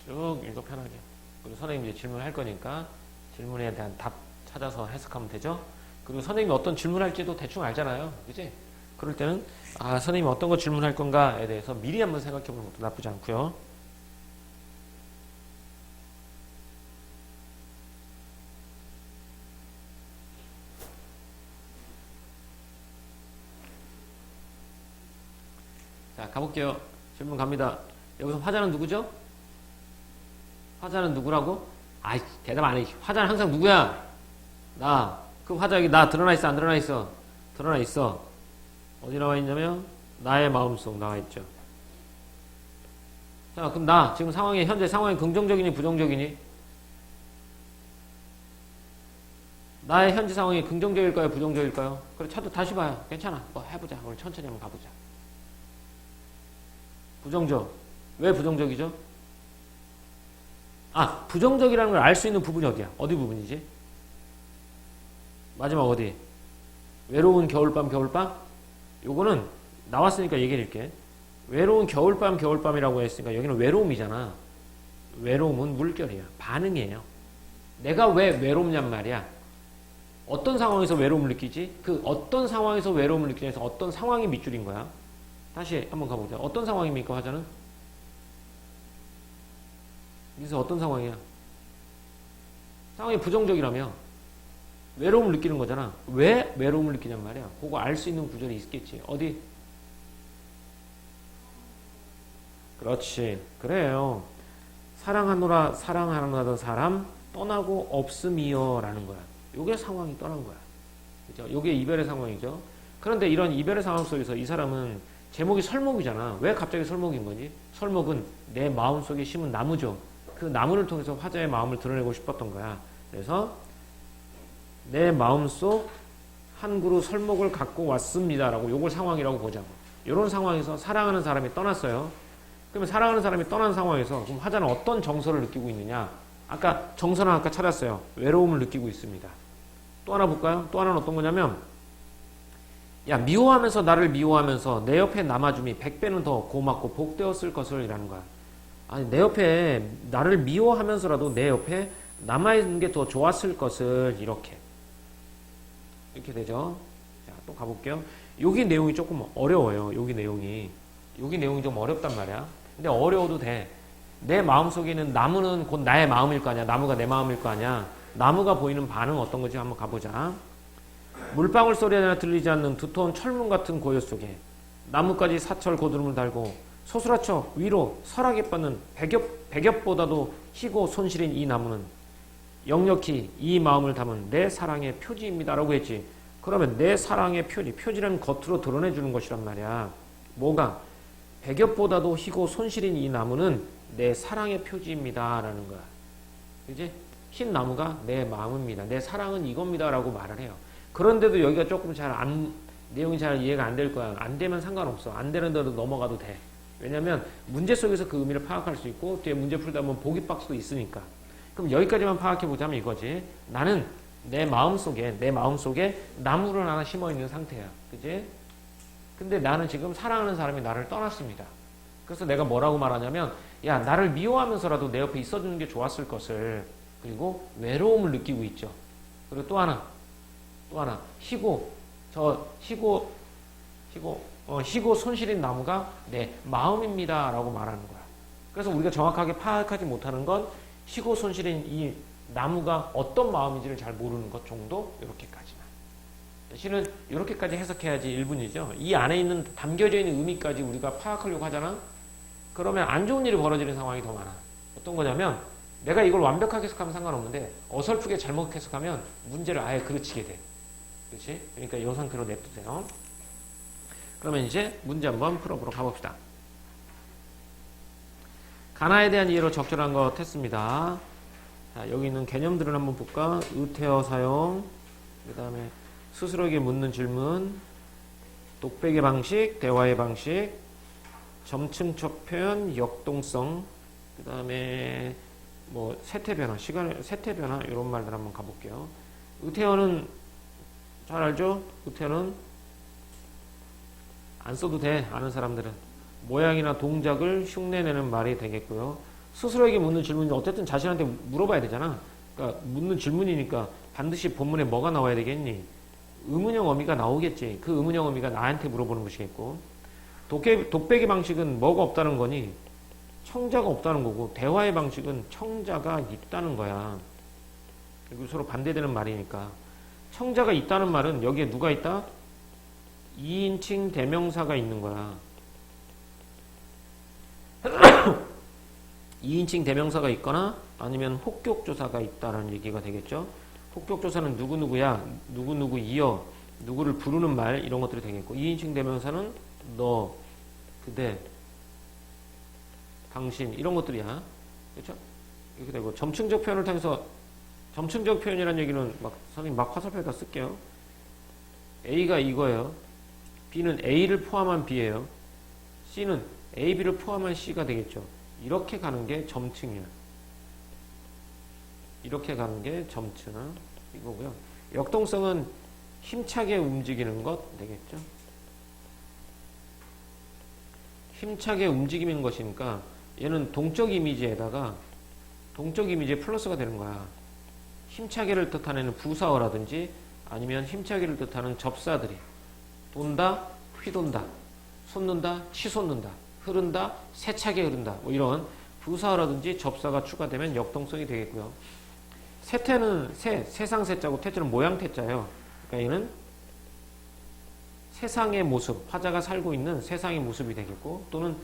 쭉 읽어 편하게. 그리고 선생님이 이제 질문할 거니까 질문에 대한 답 찾아서 해석하면 되죠. 그리고 선생님이 어떤 질문할지도 대충 알잖아요. 그치? 그럴 때는 선생님이 어떤 거 질문할 건가에 대해서 미리 한번 생각해 보는 것도 나쁘지 않고요. 자, 가볼게요. 질문 갑니다. 여기서 화자는 누구죠? 화자는 누구라고? 대답 안 해. 화자는 항상 누구야? 나. 그 화자 여기 나 드러나 있어? 안 드러나 있어? 드러나 있어. 어디 나와 있냐면 나의 마음속 나와 있죠. 자, 그럼 나 지금 상황이 현재 상황이 긍정적이니 부정적이니? 나의 현재 상황이 긍정적일까요? 부정적일까요? 그래, 차도 다시 봐요. 괜찮아. 뭐 해보자. 오늘 천천히 한번 가보자. 부정적. 왜 부정적이죠? 아, 부정적이라는 걸 알 수 있는 부분이 어디야? 어디 부분이지? 마지막 어디? 외로운 겨울밤, 겨울밤? 요거는 나왔으니까 얘기해 줄게. 외로운 겨울밤, 겨울밤이라고 했으니까 여기는 외로움이잖아. 외로움은 물결이야. 반응이에요. 내가 왜 외롭냔 말이야. 어떤 상황에서 외로움을 느끼지? 그 어떤 상황에서 외로움을 느끼냐 해서 어떤 상황이 밑줄인 거야. 다시 한번 가보자. 어떤 상황입니까, 화자는? 여기서 어떤 상황이야? 상황이 부정적이라며 외로움을 느끼는 거잖아. 왜 외로움을 느끼냔 말이야. 그거 알 수 있는 구절이 있겠지. 어디? 그렇지. 그래요. 사랑하노라 사랑하는 사람 떠나고 없음이여 라는 거야. 요게 상황이 떠난 거야. 그죠? 요게 이별의 상황이죠. 그런데 이런 이별의 상황 속에서 이 사람은 제목이 설목이잖아. 왜 갑자기 설목인 거지? 설목은 내 마음속에 심은 나무죠. 그 나무를 통해서 화자의 마음을 드러내고 싶었던 거야. 그래서 내 마음속 한 그루 설목을 갖고 왔습니다라고 요걸 상황이라고 보자고. 이런 상황에서 사랑하는 사람이 떠났어요. 그러면 사랑하는 사람이 떠난 상황에서 그럼 화자는 어떤 정서를 느끼고 있느냐? 아까 정서는 아까 찾았어요. 외로움을 느끼고 있습니다. 또 하나 볼까요? 또 하나는 어떤 거냐면 야, 미워하면서 나를 미워하면서 내 옆에 남아줌이 100배는 더 고맙고 복되었을 것을 이라는 거야. 아니, 내 옆에 나를 미워하면서라도 내 옆에 남아있는 게 더 좋았을 것을 이렇게 되죠. 자, 또 가볼게요. 여기 내용이 조금 어려워요. 여기 내용이 좀 어렵단 말이야. 근데 어려워도 돼. 내 마음속에 있는 나무는 곧 나의 마음일 거 아니야. 나무가 내 마음일 거 아니야. 나무가 보이는 반응 어떤 거지? 한번 가보자. 물방울 소리 하나 들리지 않는 두터운 철문 같은 고요 속에 나무까지 사철 고드름을 달고 소스라쳐 위로 설하게 뻗는 백엽보다도 희고 손실인 이 나무는 역력히 이 마음을 담은 내 사랑의 표지입니다 라고 했지. 그러면 내 사랑의 표지는 겉으로 드러내주는 것이란 말이야. 뭐가? 백엽보다도 희고 손실인 이 나무는 내 사랑의 표지입니다 라는 거야. 그지? 흰 나무가 내 마음입니다. 내 사랑은 이겁니다 라고 말을 해요. 그런데도 여기가 조금 내용이 잘 이해가 안 될 거야. 안 되면 상관없어. 안 되는데도 넘어가도 돼. 왜냐면 문제 속에서 그 의미를 파악할 수 있고 뒤에 문제 풀다 보면 보기 박스도 있으니까. 그럼 여기까지만 파악해 보자면 이거지. 나는 내 마음속에 나무를 하나 심어 있는 상태야. 그지? 근데 나는 지금 사랑하는 사람이 나를 떠났습니다. 그래서 내가 뭐라고 말하냐면 야, 나를 미워하면서라도 내 옆에 있어주는 게 좋았을 것을. 그리고 외로움을 느끼고 있죠. 그리고 또 하나 희고 손실인 나무가 내 마음입니다 라고 말하는 거야. 그래서 우리가 정확하게 파악하지 못하는 건 희고 손실인 이 나무가 어떤 마음인지를 잘 모르는 것 정도. 이렇게까지만. 실은 이렇게까지 해석해야지 1분이죠. 이 안에 있는 담겨져 있는 의미까지 우리가 파악하려고 하잖아. 그러면 안 좋은 일이 벌어지는 상황이 더 많아. 어떤 거냐면 내가 이걸 완벽하게 해석하면 상관없는데 어설프게 잘못 해석하면 문제를 아예 그르치게 돼. 그렇지? 그러니까 이 상태로 냅두세요. 그러면 이제 문제 한번 풀어보러 가봅시다. 가나에 대한 이해로 적절한 것 했습니다. 자, 여기 있는 개념들을 한번 볼까? 의태어 사용, 그 다음에 스스로에게 묻는 질문, 독백의 방식, 대화의 방식, 점층적 표현, 역동성, 그 다음에 뭐 세태 변화, 세태 변화 이런 말들 한번 가볼게요. 의태어는 잘 알죠? 의태어는 안 써도 돼. 아는 사람들은 모양이나 동작을 흉내내는 말이 되겠고요. 스스로에게 묻는 질문이 어쨌든 자신한테 물어봐야 되잖아. 그러니까 묻는 질문이니까 반드시 본문에 뭐가 나와야 되겠니? 의문형 어미가 나오겠지. 그 의문형 어미가 나한테 물어보는 것이겠고, 독백의 방식은 뭐가 없다는 거니? 청자가 없다는 거고, 대화의 방식은 청자가 있다는 거야. 이거 서로 반대되는 말이니까. 청자가 있다는 말은 여기에 누가 있다? 2인칭 대명사가 있는 거야. 2인칭 대명사가 있거나 아니면 혹격조사가 있다는 얘기가 되겠죠. 혹격조사는 누구누구야, 누구누구이여, 누구를 부르는 말 이런 것들이 되겠고, 2인칭 대명사는 너, 그대, 당신 이런 것들이야. 그렇죠? 이렇게 되고 점층적 표현을 통해서 점층적 표현이라는 얘기는 막 선생님 막 화살표에다 쓸게요. A가 이거예요. B는 A를 포함한 B예요. C는 A, B를 포함한 C가 되겠죠. 이렇게 가는 게 점층이야. 이렇게 가는 게 점층 이거고요. 역동성은 힘차게 움직이는 것 되겠죠. 힘차게 움직이는 것이니까 얘는 동적 이미지에다가 동적 이미지에 플러스가 되는 거야. 힘차게를 뜻하는 부사어라든지 아니면 힘차게를 뜻하는 접사들이 돈다, 휘돈다, 솟는다, 치솟는다, 흐른다, 세차게 흐른다 뭐 이런 부사어라든지 접사가 추가되면 역동성이 되겠고요. 세태는 세상 세자고 태자는 모양 태자예요. 그러니까 얘는 세상의 모습, 화자가 살고 있는 세상의 모습이 되겠고 또는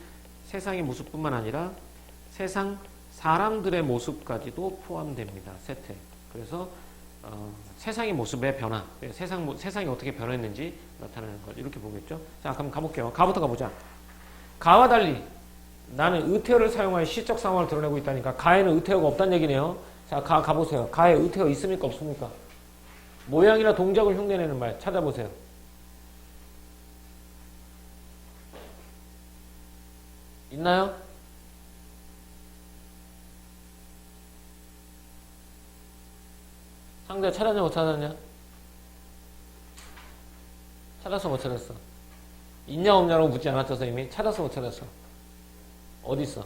세상의 모습뿐만 아니라 세상 사람들의 모습까지도 포함됩니다. 세태. 그래서 세상의 모습의 변화, 세상이 어떻게 변했는지 나타내는 것 이렇게 보겠죠. 자, 그럼 가볼게요. 가부터 가보자. 가와 달리 나는 의태어를 사용하여 시적 상황을 드러내고 있다니까 가에는 의태어가 없다는 얘기네요. 자, 가보세요. 가에 의태어 있습니까? 없습니까? 모양이나 동작을 흉내내는 말 찾아보세요. 있나요? 상대 찾았냐 못 찾았냐? 찾았어 못 찾았어? 있냐 없냐라고 묻지 않았죠 선생님이? 찾았어 못 찾았어? 어디 있어?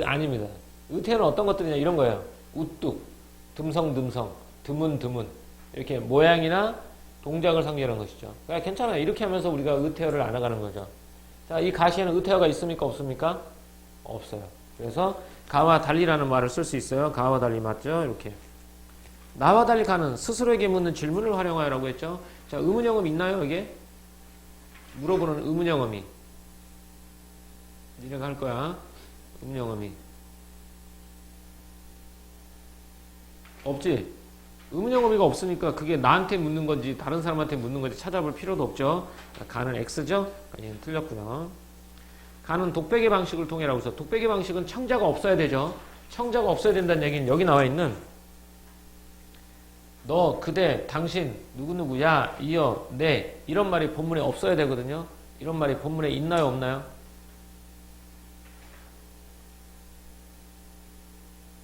아닙니다. 의태어는 어떤 것들이냐 이런 거예요. 우뚝, 듬성듬성, 드문드문 이렇게 모양이나 동작을 상징하는 것이죠. 그러니까 괜찮아요. 이렇게 하면서 우리가 의태어를 알아가는 거죠. 자, 이 가시에는 의태어가 있습니까? 없습니까? 없어요. 그래서 가와 달리라는 말을 쓸 수 있어요. 가와 달리 맞죠? 이렇게. 나와 달리 가는 스스로에게 묻는 질문을 활용하여라고 했죠. 자, 의문형음 있나요? 이게? 물어보는 의문형음이. 니네가 할 거야. 의문형음이. 없지? 의문형음이가 없으니까 그게 나한테 묻는 건지 다른 사람한테 묻는 건지 찾아볼 필요도 없죠. 가는 X죠? 얘는 틀렸고요. 가는 독백의 방식을 통해라고 해서 독백의 방식은 청자가 없어야 되죠. 청자가 없어야 된다는 얘기는 여기 나와 있는 너, 그대, 당신, 누구누구, 야, 이어, 내 이런 말이 본문에 없어야 되거든요. 이런 말이 본문에 있나요? 없나요?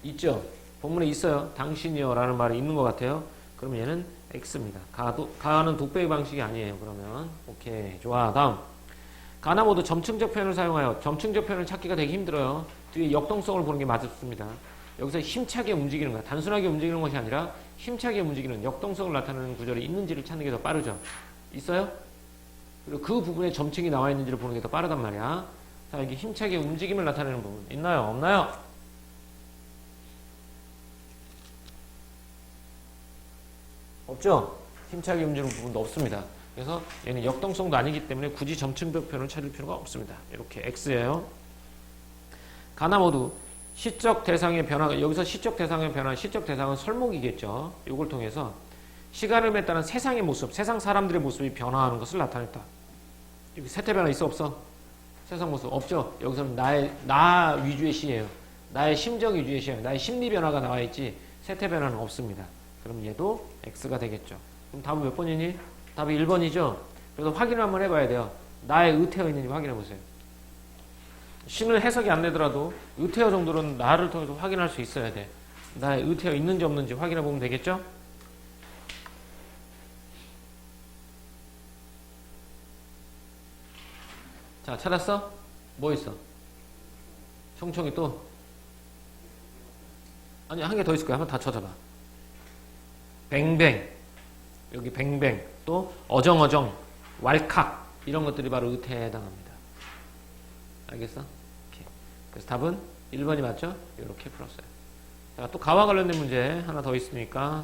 있죠? 본문에 있어요. 당신이요 라는 말이 있는 것 같아요. 그러면 얘는 X입니다. 가는 독백의 방식이 아니에요. 그러면 오케이 좋아. 다음 가나 모두 점층적 표현을 사용하여 점층적 표현을 찾기가 되게 힘들어요. 뒤에 역동성을 보는 게 맞습니다. 여기서 힘차게 움직이는 거야. 단순하게 움직이는 것이 아니라 힘차게 움직이는 역동성을 나타내는 구절이 있는지를 찾는 게 더 빠르죠. 있어요? 그리고 그 부분에 점층이 나와 있는지를 보는 게 더 빠르단 말이야. 자, 여기 힘차게 움직임을 나타내는 부분 있나요? 없나요? 없죠? 힘차게 움직이는 부분도 없습니다. 그래서 얘는 역동성도 아니기 때문에 굳이 점층적 표현을 찾을 필요가 없습니다. 이렇게 X예요. 가나 모두 시적 대상의 변화가 여기서 시적 대상의 변화, 시적 대상은 설목이겠죠. 이걸 통해서 시간음에 따른 세상의 모습, 세상 사람들의 모습이 변화하는 것을 나타냈다. 여기 세태 변화 있어 없어? 세상 모습 없죠. 여기서는 나 위주의 시예요. 나의 심정 위주의 시예요. 나의 심리 변화가 나와 있지 세태 변화는 없습니다. 그럼 얘도 X가 되겠죠. 그럼 답은 몇 번이니? 답이 1번이죠. 그래서 확인을 한번 해봐야 돼요. 나의 의태어 있는지 확인해 보세요. 시는 해석이 안 되더라도 의태어 정도는 나를 통해서 확인할 수 있어야 돼. 나의 의태어 있는지 없는지 확인해 보면 되겠죠? 자, 찾았어? 뭐 있어? 총총이 또? 아니, 한 개 더 있을 거야. 한번 다 쳐줘봐. 뱅뱅. 여기 뱅뱅. 또 어정어정. 왈칵. 이런 것들이 바로 의태에 해당합니다. 알겠어? 오케이. 그래서 답은 1번이 맞죠? 이렇게 풀었어요. 자, 또 가와 관련된 문제 하나 더 있으니까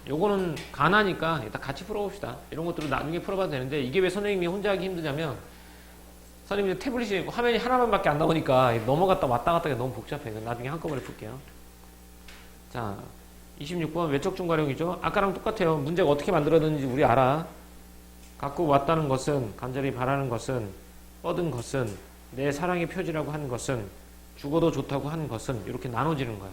요거는 가나니까 일단 같이 풀어봅시다. 이런 것들은 나중에 풀어봐도 되는데 이게 왜 선생님이 혼자 하기 힘드냐면 선생님이 태블릿이 화면이 하나만밖에 안 나오니까 넘어갔다 왔다 갔다 하기 너무 복잡해요. 나중에 한꺼번에 풀게요. 자, 26번 외적 중괄형이죠. 아까랑 똑같아요. 문제가 어떻게 만들어졌는지 우리 알아. 갖고 왔다는 것은, 간절히 바라는 것은, 뻗은 것은, 내 사랑의 표지라고 하는 것은, 죽어도 좋다고 하는 것은 이렇게 나눠지는 거야.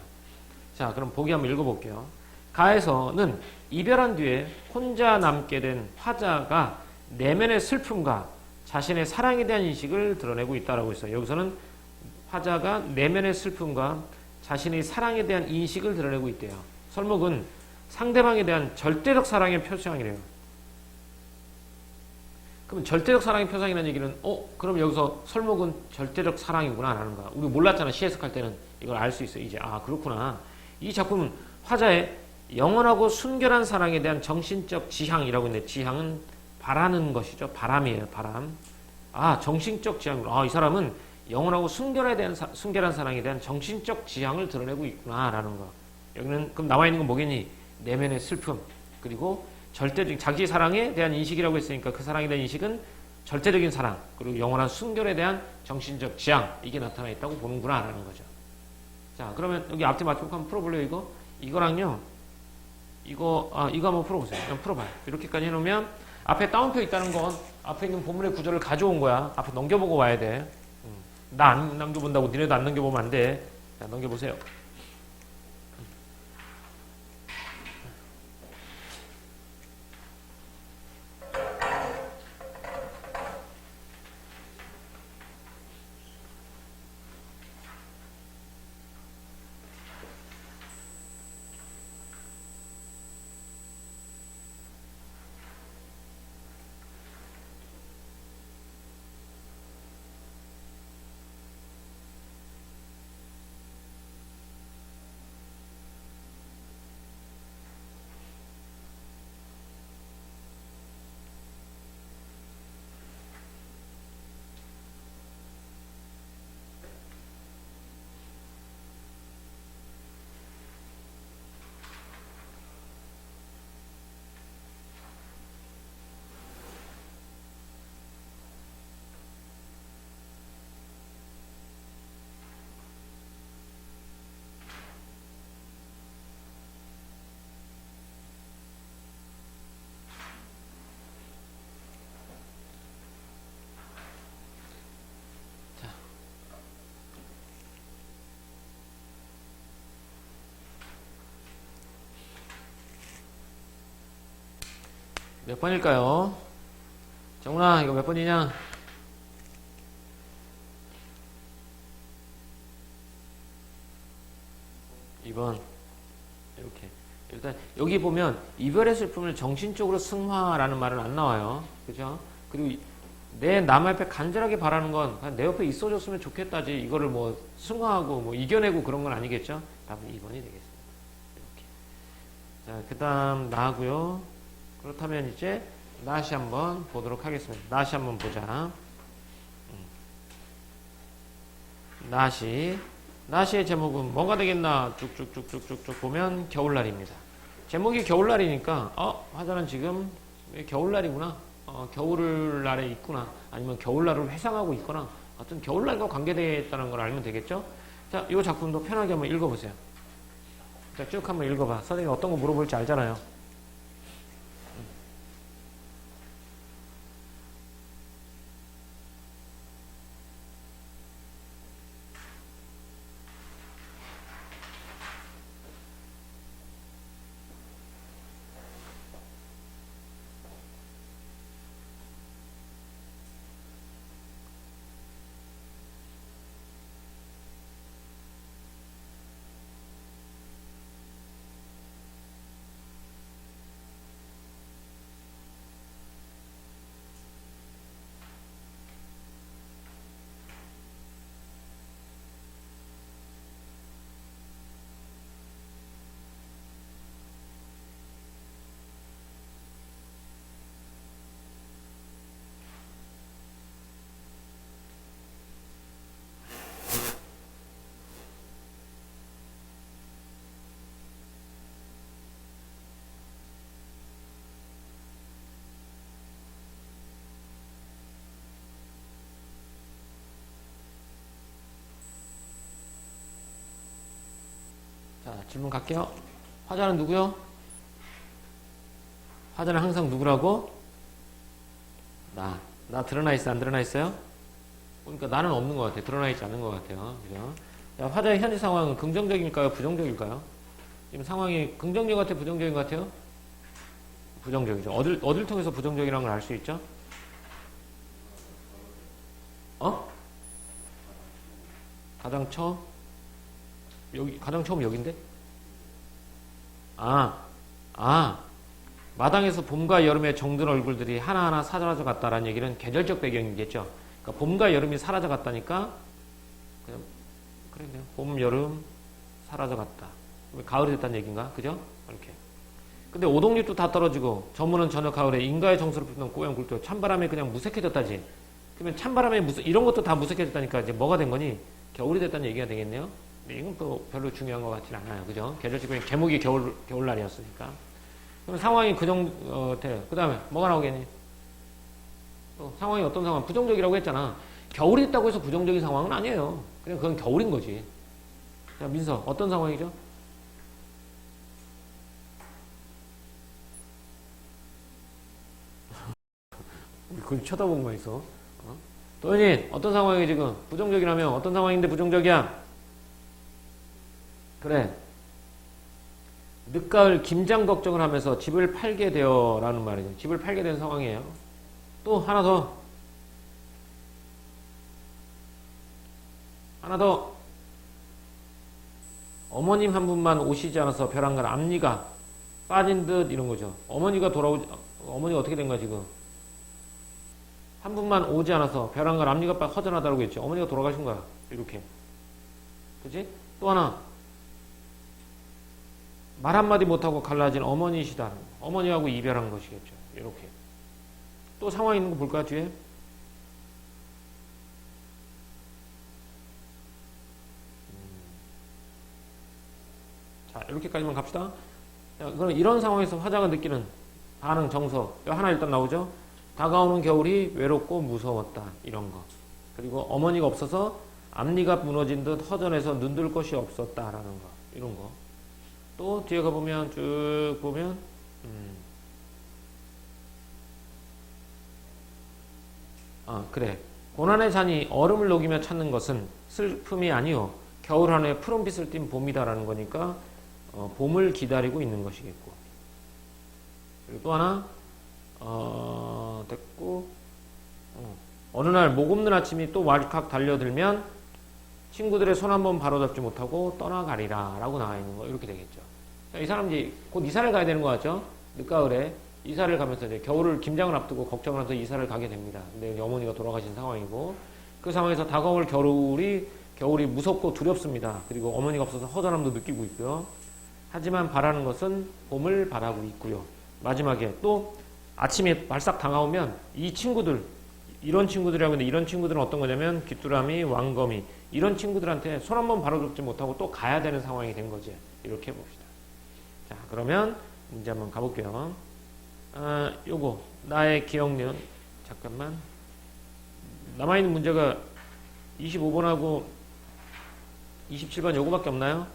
자, 그럼 보기 한번 읽어볼게요. 가에서는 이별한 뒤에 혼자 남게 된 화자가 내면의 슬픔과 자신의 사랑에 대한 인식을 드러내고 있다라고 있어요. 여기서는 화자가 내면의 슬픔과 자신의 사랑에 대한 인식을 드러내고 있대요. 설목은 상대방에 대한 절대적 사랑의 표상이래요. 그럼 절대적 사랑의 표상이라는 얘기는 그럼 여기서 설목은 절대적 사랑이구나 라는 거야. 우리 몰랐잖아. 시 해석할 때는 이걸 알 수 있어. 이제 그렇구나. 이 작품은 화자의 영원하고 순결한 사랑에 대한 정신적 지향이라고 했는데, 지향은 바라는 것이죠. 바람이에요. 바람. 정신적 지향. 이 사람은 영원하고 순결한 사랑에 대한 정신적 지향을 드러내고 있구나라는 거. 여기는 그럼 나와 있는 건 뭐겠니? 내면의 슬픔, 그리고 절대적인 자기 사랑에 대한 인식이라고 했으니까 그 사랑에 대한 인식은 절대적인 사랑, 그리고 영원한 순결에 대한 정신적 지향, 이게 나타나 있다고 보는구나라는 거죠. 자, 그러면 여기 앞뒤 맞춤 한번 풀어볼래요? 이거랑요. 이거 한번 풀어보세요. 그냥 풀어봐요. 이렇게까지 해놓으면 앞에 따옴표 있다는 건 앞에 있는 본문의 구조를 가져온 거야. 앞에 넘겨보고 와야 돼. 나 안 넘겨본다고 니네도 안 넘겨보면 안 돼. 자, 넘겨보세요. 몇 번일까요? 정훈아, 이거 몇 번이냐? 2번. 이렇게. 일단, 여기 보면, 이별의 슬픔을 정신적으로 승화라는 말은 안 나와요. 그죠? 그리고 내 남 앞에 간절하게 바라는 건, 그냥 내 옆에 있어줬으면 좋겠다지. 이거를 뭐, 승화하고, 뭐, 이겨내고 그런 건 아니겠죠? 답은 2번이 되겠습니다. 이렇게. 자, 그 다음, 나하고요. 그렇다면 이제 나시 한번 보도록 하겠습니다. 나시 한번 보자. 나시의 제목은 뭐가 되겠나 쭉쭉쭉쭉쭉 보면 겨울날입니다. 제목이 겨울날이니까 화자는 지금 겨울날이구나. 겨울날에 있구나. 아니면 겨울날을 회상하고 있거나 어떤 겨울날과 관계되어 있다는 걸 알면 되겠죠. 자, 이 작품도 편하게 한번 읽어보세요. 자, 쭉 한번 읽어봐. 선생님 어떤 거 물어볼지 알잖아요. 자, 질문 갈게요. 화자는 누구요? 화자는 항상 누구라고? 나 드러나 있어, 안 드러나 있어요? 그러니까 나는 없는 것 같아요. 드러나 있지 않는 것 같아요. 그죠? 자, 화자의 현재 상황은 긍정적일까요? 부정적일까요? 지금 상황이 긍정적 같아요? 부정적인 것 같아요? 부정적이죠. 어딜 통해서 부정적이라는 걸 알 수 있죠? 가장 처음? 가장 처음 여긴데? 마당에서 봄과 여름에 정든 얼굴들이 하나하나 사라져 갔다라는 얘기는 계절적 배경이겠죠. 그러니까 봄과 여름이 사라져 갔다니까, 그냥, 그러네요. 봄, 여름, 사라져 갔다. 가을이 됐다는 얘기인가? 그죠? 이렇게. 근데 오동잎도 다 떨어지고, 저무는 저녁 가을에 인가의 정서를 품는 꼬양 굴뚝, 찬바람에 그냥 무색해졌다지. 그러면 찬바람에 이런 것도 다 무색해졌다니까 이제 뭐가 된 거니? 겨울이 됐다는 얘기가 되겠네요. 근데 이건 또 별로 중요한 것 같지는 않아요. 그죠? 계절적인 제목이 겨울날이었으니까. 그럼 상황이 돼요. 그 다음에 뭐가 나오겠니? 또 상황이 어떤 상황? 부정적이라고 했잖아. 겨울이 됐다고 해서 부정적인 상황은 아니에요. 그냥 그건 겨울인 거지. 자, 민서, 어떤 상황이죠? 그걸 쳐다보고 만 있어. 도현이, 어떤 상황이 지금? 부정적이라면 어떤 상황인데 부정적이야? 그래. 늦가을 김장 걱정을 하면서 집을 팔게 되어 라는 말이죠. 집을 팔게 된 상황이에요. 또 하나 더. 어머님 한 분만 오시지 않아서 벼랑간 앞니가 빠진 듯 이런 거죠. 어머니가 어떻게 된 거야 지금? 한 분만 오지 않아서 벼랑간 앞니가 허전하다고 했죠. 어머니가 돌아가신 거야. 이렇게. 그치? 또 하나. 말 한마디 못하고 갈라진 어머니시다. 어머니하고 이별한 것이겠죠. 이렇게. 또 상황 있는 거 볼까, 뒤에? 자, 이렇게까지만 갑시다. 자, 그럼 이런 상황에서 화자가 느끼는 반응, 정서. 하나 일단 나오죠? 다가오는 겨울이 외롭고 무서웠다. 이런 거. 그리고 어머니가 없어서 앞니가 무너진 듯 허전해서 눈들 것이 없었다라는 거. 이런 거. 또 뒤에 가보면 쭉 보면 그래. 고난의 잔이 얼음을 녹이며 찾는 것은 슬픔이 아니요 겨울 하늘에 푸른빛을 띤 봄이다라는 거니까 봄을 기다리고 있는 것이겠고. 그리고 또 하나 됐고 어느 날 목 없는 아침이 또 왈칵 달려들면 친구들의 손 한번 바로잡지 못하고 떠나가리라 라고 나와 있는 거 이렇게 되겠죠. 자, 이 사람들이 곧 이사를 가야 되는 거 같죠? 늦가을에 이사를 가면서 이제 겨울을 김장을 앞두고 걱정을 하면서 이사를 가게 됩니다. 근데 어머니가 돌아가신 상황이고 그 상황에서 다가올 겨울이 무섭고 두렵습니다. 그리고 어머니가 없어서 허전함도 느끼고 있고요. 하지만 바라는 것은 봄을 바라고 있고요. 마지막에 또 아침에 발싹 다가오면 이 친구들 이런 친구들이라고 하는데 이런 친구들은 어떤 거냐면 귀뚜라미, 왕거미 이런 친구들한테 손 한번 바로잡지 못하고 또 가야 되는 상황이 된 거지. 이렇게 봅시다. 자, 그러면 문제 한번 가볼게요. 요거 나의 기억력 잠깐만 남아있는 문제가 25번하고 27번 요거밖에 없나요?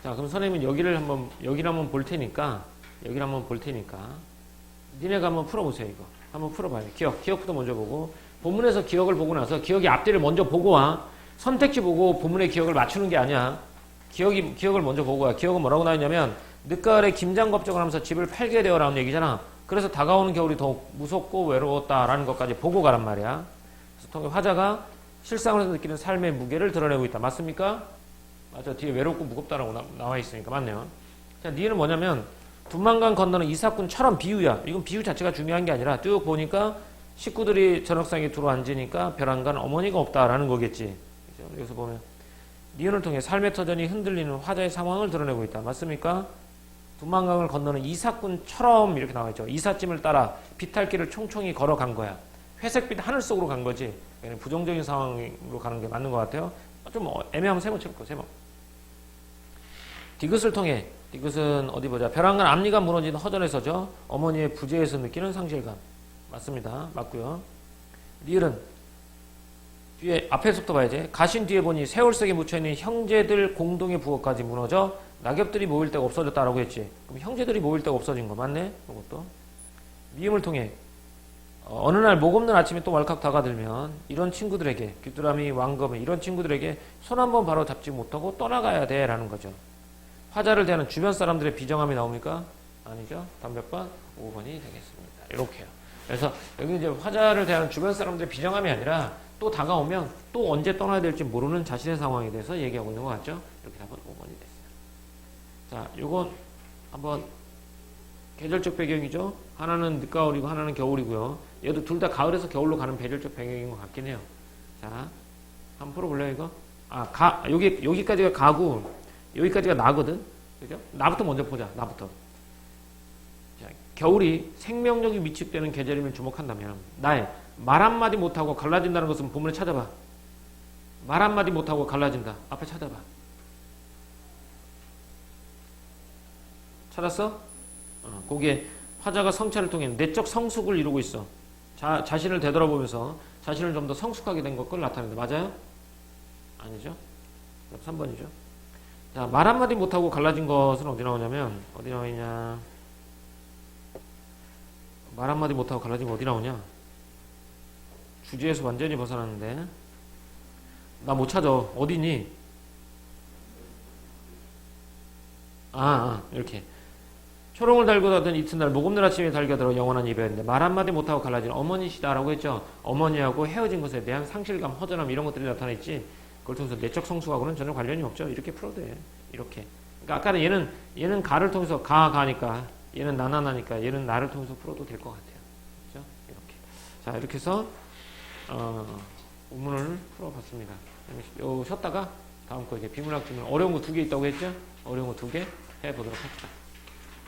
자, 그럼 선생님은 여기를 한번 볼 테니까 니네가 한번 풀어보세요. 이거 한번 풀어봐요. 기억부터 먼저 보고 본문에서 기억을 보고 나서 기억의 앞뒤를 먼저 보고 와. 선택지 보고 본문의 기억을 맞추는 게 아니야. 기억을 먼저 보고 와. 기억은 뭐라고 나왔냐면 늦가을에 김장 걱정을 하면서 집을 팔게 되어라는 얘기잖아. 그래서 다가오는 겨울이 더욱 무섭고 외로웠다라는 것까지 보고 가란 말이야. 그래서 통해 화자가 실상으로 느끼는 삶의 무게를 드러내고 있다. 맞습니까? 맞아. 뒤에 외롭고 무겁다라고 나와 있으니까 맞네요. 자, 니는 뭐냐면 두만강 건너는 이삭군처럼 비유야. 이건 비유 자체가 중요한 게 아니라 쭉 보니까 식구들이 저녁상에 들어앉으니까 벼랑간 어머니가 없다라는 거겠지. 그죠? 여기서 보면 니은을 통해 삶의 터전이 흔들리는 화자의 상황을 드러내고 있다. 맞습니까? 두만강을 건너는 이삭군처럼 이렇게 나와 있죠. 이삿짐을 따라 비탈길을 총총히 걸어간 거야. 회색빛 하늘 속으로 간 거지. 부정적인 상황으로 가는 게 맞는 것 같아요. 좀 애매하면 세모 쳐볼까? 세모. 디귿을 통해 디귿은 어디 보자. 벼랑간 앞니가 무너진 허전에서죠. 어머니의 부재에서 느끼는 상실감. 맞습니다. 맞고요. 리을은 뒤에 앞에서부터 봐야지. 가신 뒤에 보니 세월색에 묻혀있는 형제들 공동의 부엌까지 무너져 낙엽들이 모일 데가 없어졌다라고 했지. 그럼 형제들이 모일 데가 없어진 거 맞네? 이것도. 미음을 통해 어느 날 목 없는 아침에 또 왈칵 다가들면 이런 친구들에게 귀뚜라미, 왕검 이런 친구들에게 손 한번 바로 잡지 못하고 떠나가야 돼 라는 거죠. 화자를 대하는 주변 사람들의 비정함이 나옵니까? 아니죠. 다음 몇 번? 5번이 되겠습니다. 이렇게요. 그래서 여기 이제 화자를 대하는 주변 사람들의 비정함이 아니라 또 다가오면 또 언제 떠나야 될지 모르는 자신의 상황에 대해서 얘기하고 있는 것 같죠? 이렇게 답은 5번이 됐어요. 자, 요건 한번 계절적 배경이죠. 하나는 늦가을이고 하나는 겨울이고요. 얘도 둘 다 가을에서 겨울로 가는 계절적 배경인 것 같긴 해요. 자, 한번 풀어볼래요, 이거? 여기까지가 가고, 여기까지가 나거든? 그죠? 나부터 먼저 보자, 나부터. 자, 겨울이 생명력이 위축되는 계절임을 주목한다면, 나의 말 한마디 못하고 갈라진다는 것은 본문에 찾아봐. 말 한마디 못하고 갈라진다. 앞에 찾아봐. 찾았어? 거기에 화자가 성찰을 통해 내적 성숙을 이루고 있어. 자신을 되돌아보면서 자신을 좀 더 성숙하게 된 것을 나타낸다. 맞아요? 아니죠? 3번이죠. 자, 말 한마디 못하고 갈라진 것은 어디 나오냐면, 어디 나오냐. 말 한마디 못하고 갈라진 거 어디 나오냐. 주제에서 완전히 벗어났는데. 나 못 찾아. 어디니? 이렇게. 초롱을 달고 가던 이튿날 목 없는 아침에 달겨들어 영원한 이별인데 말 한마디 못하고 갈라진 어머니시다라고 했죠. 어머니하고 헤어진 것에 대한 상실감, 허전함 이런 것들이 나타나있지. 그걸 통해서 내적 성숙하고는 전혀 관련이 없죠. 이렇게 풀어도 돼. 이렇게. 그러니까 아까는 얘는 가를 통해서 가니까 얘는 나니까 얘는 나를 통해서 풀어도 될 것 같아요. 그렇죠? 이렇게. 자, 이렇게 해서 문문을 풀어봤습니다. 쉬었다가 다음 거 이제 비문학 질문 어려운 거 2개 있다고 했죠? 어려운 거 2개 해보도록 합시다.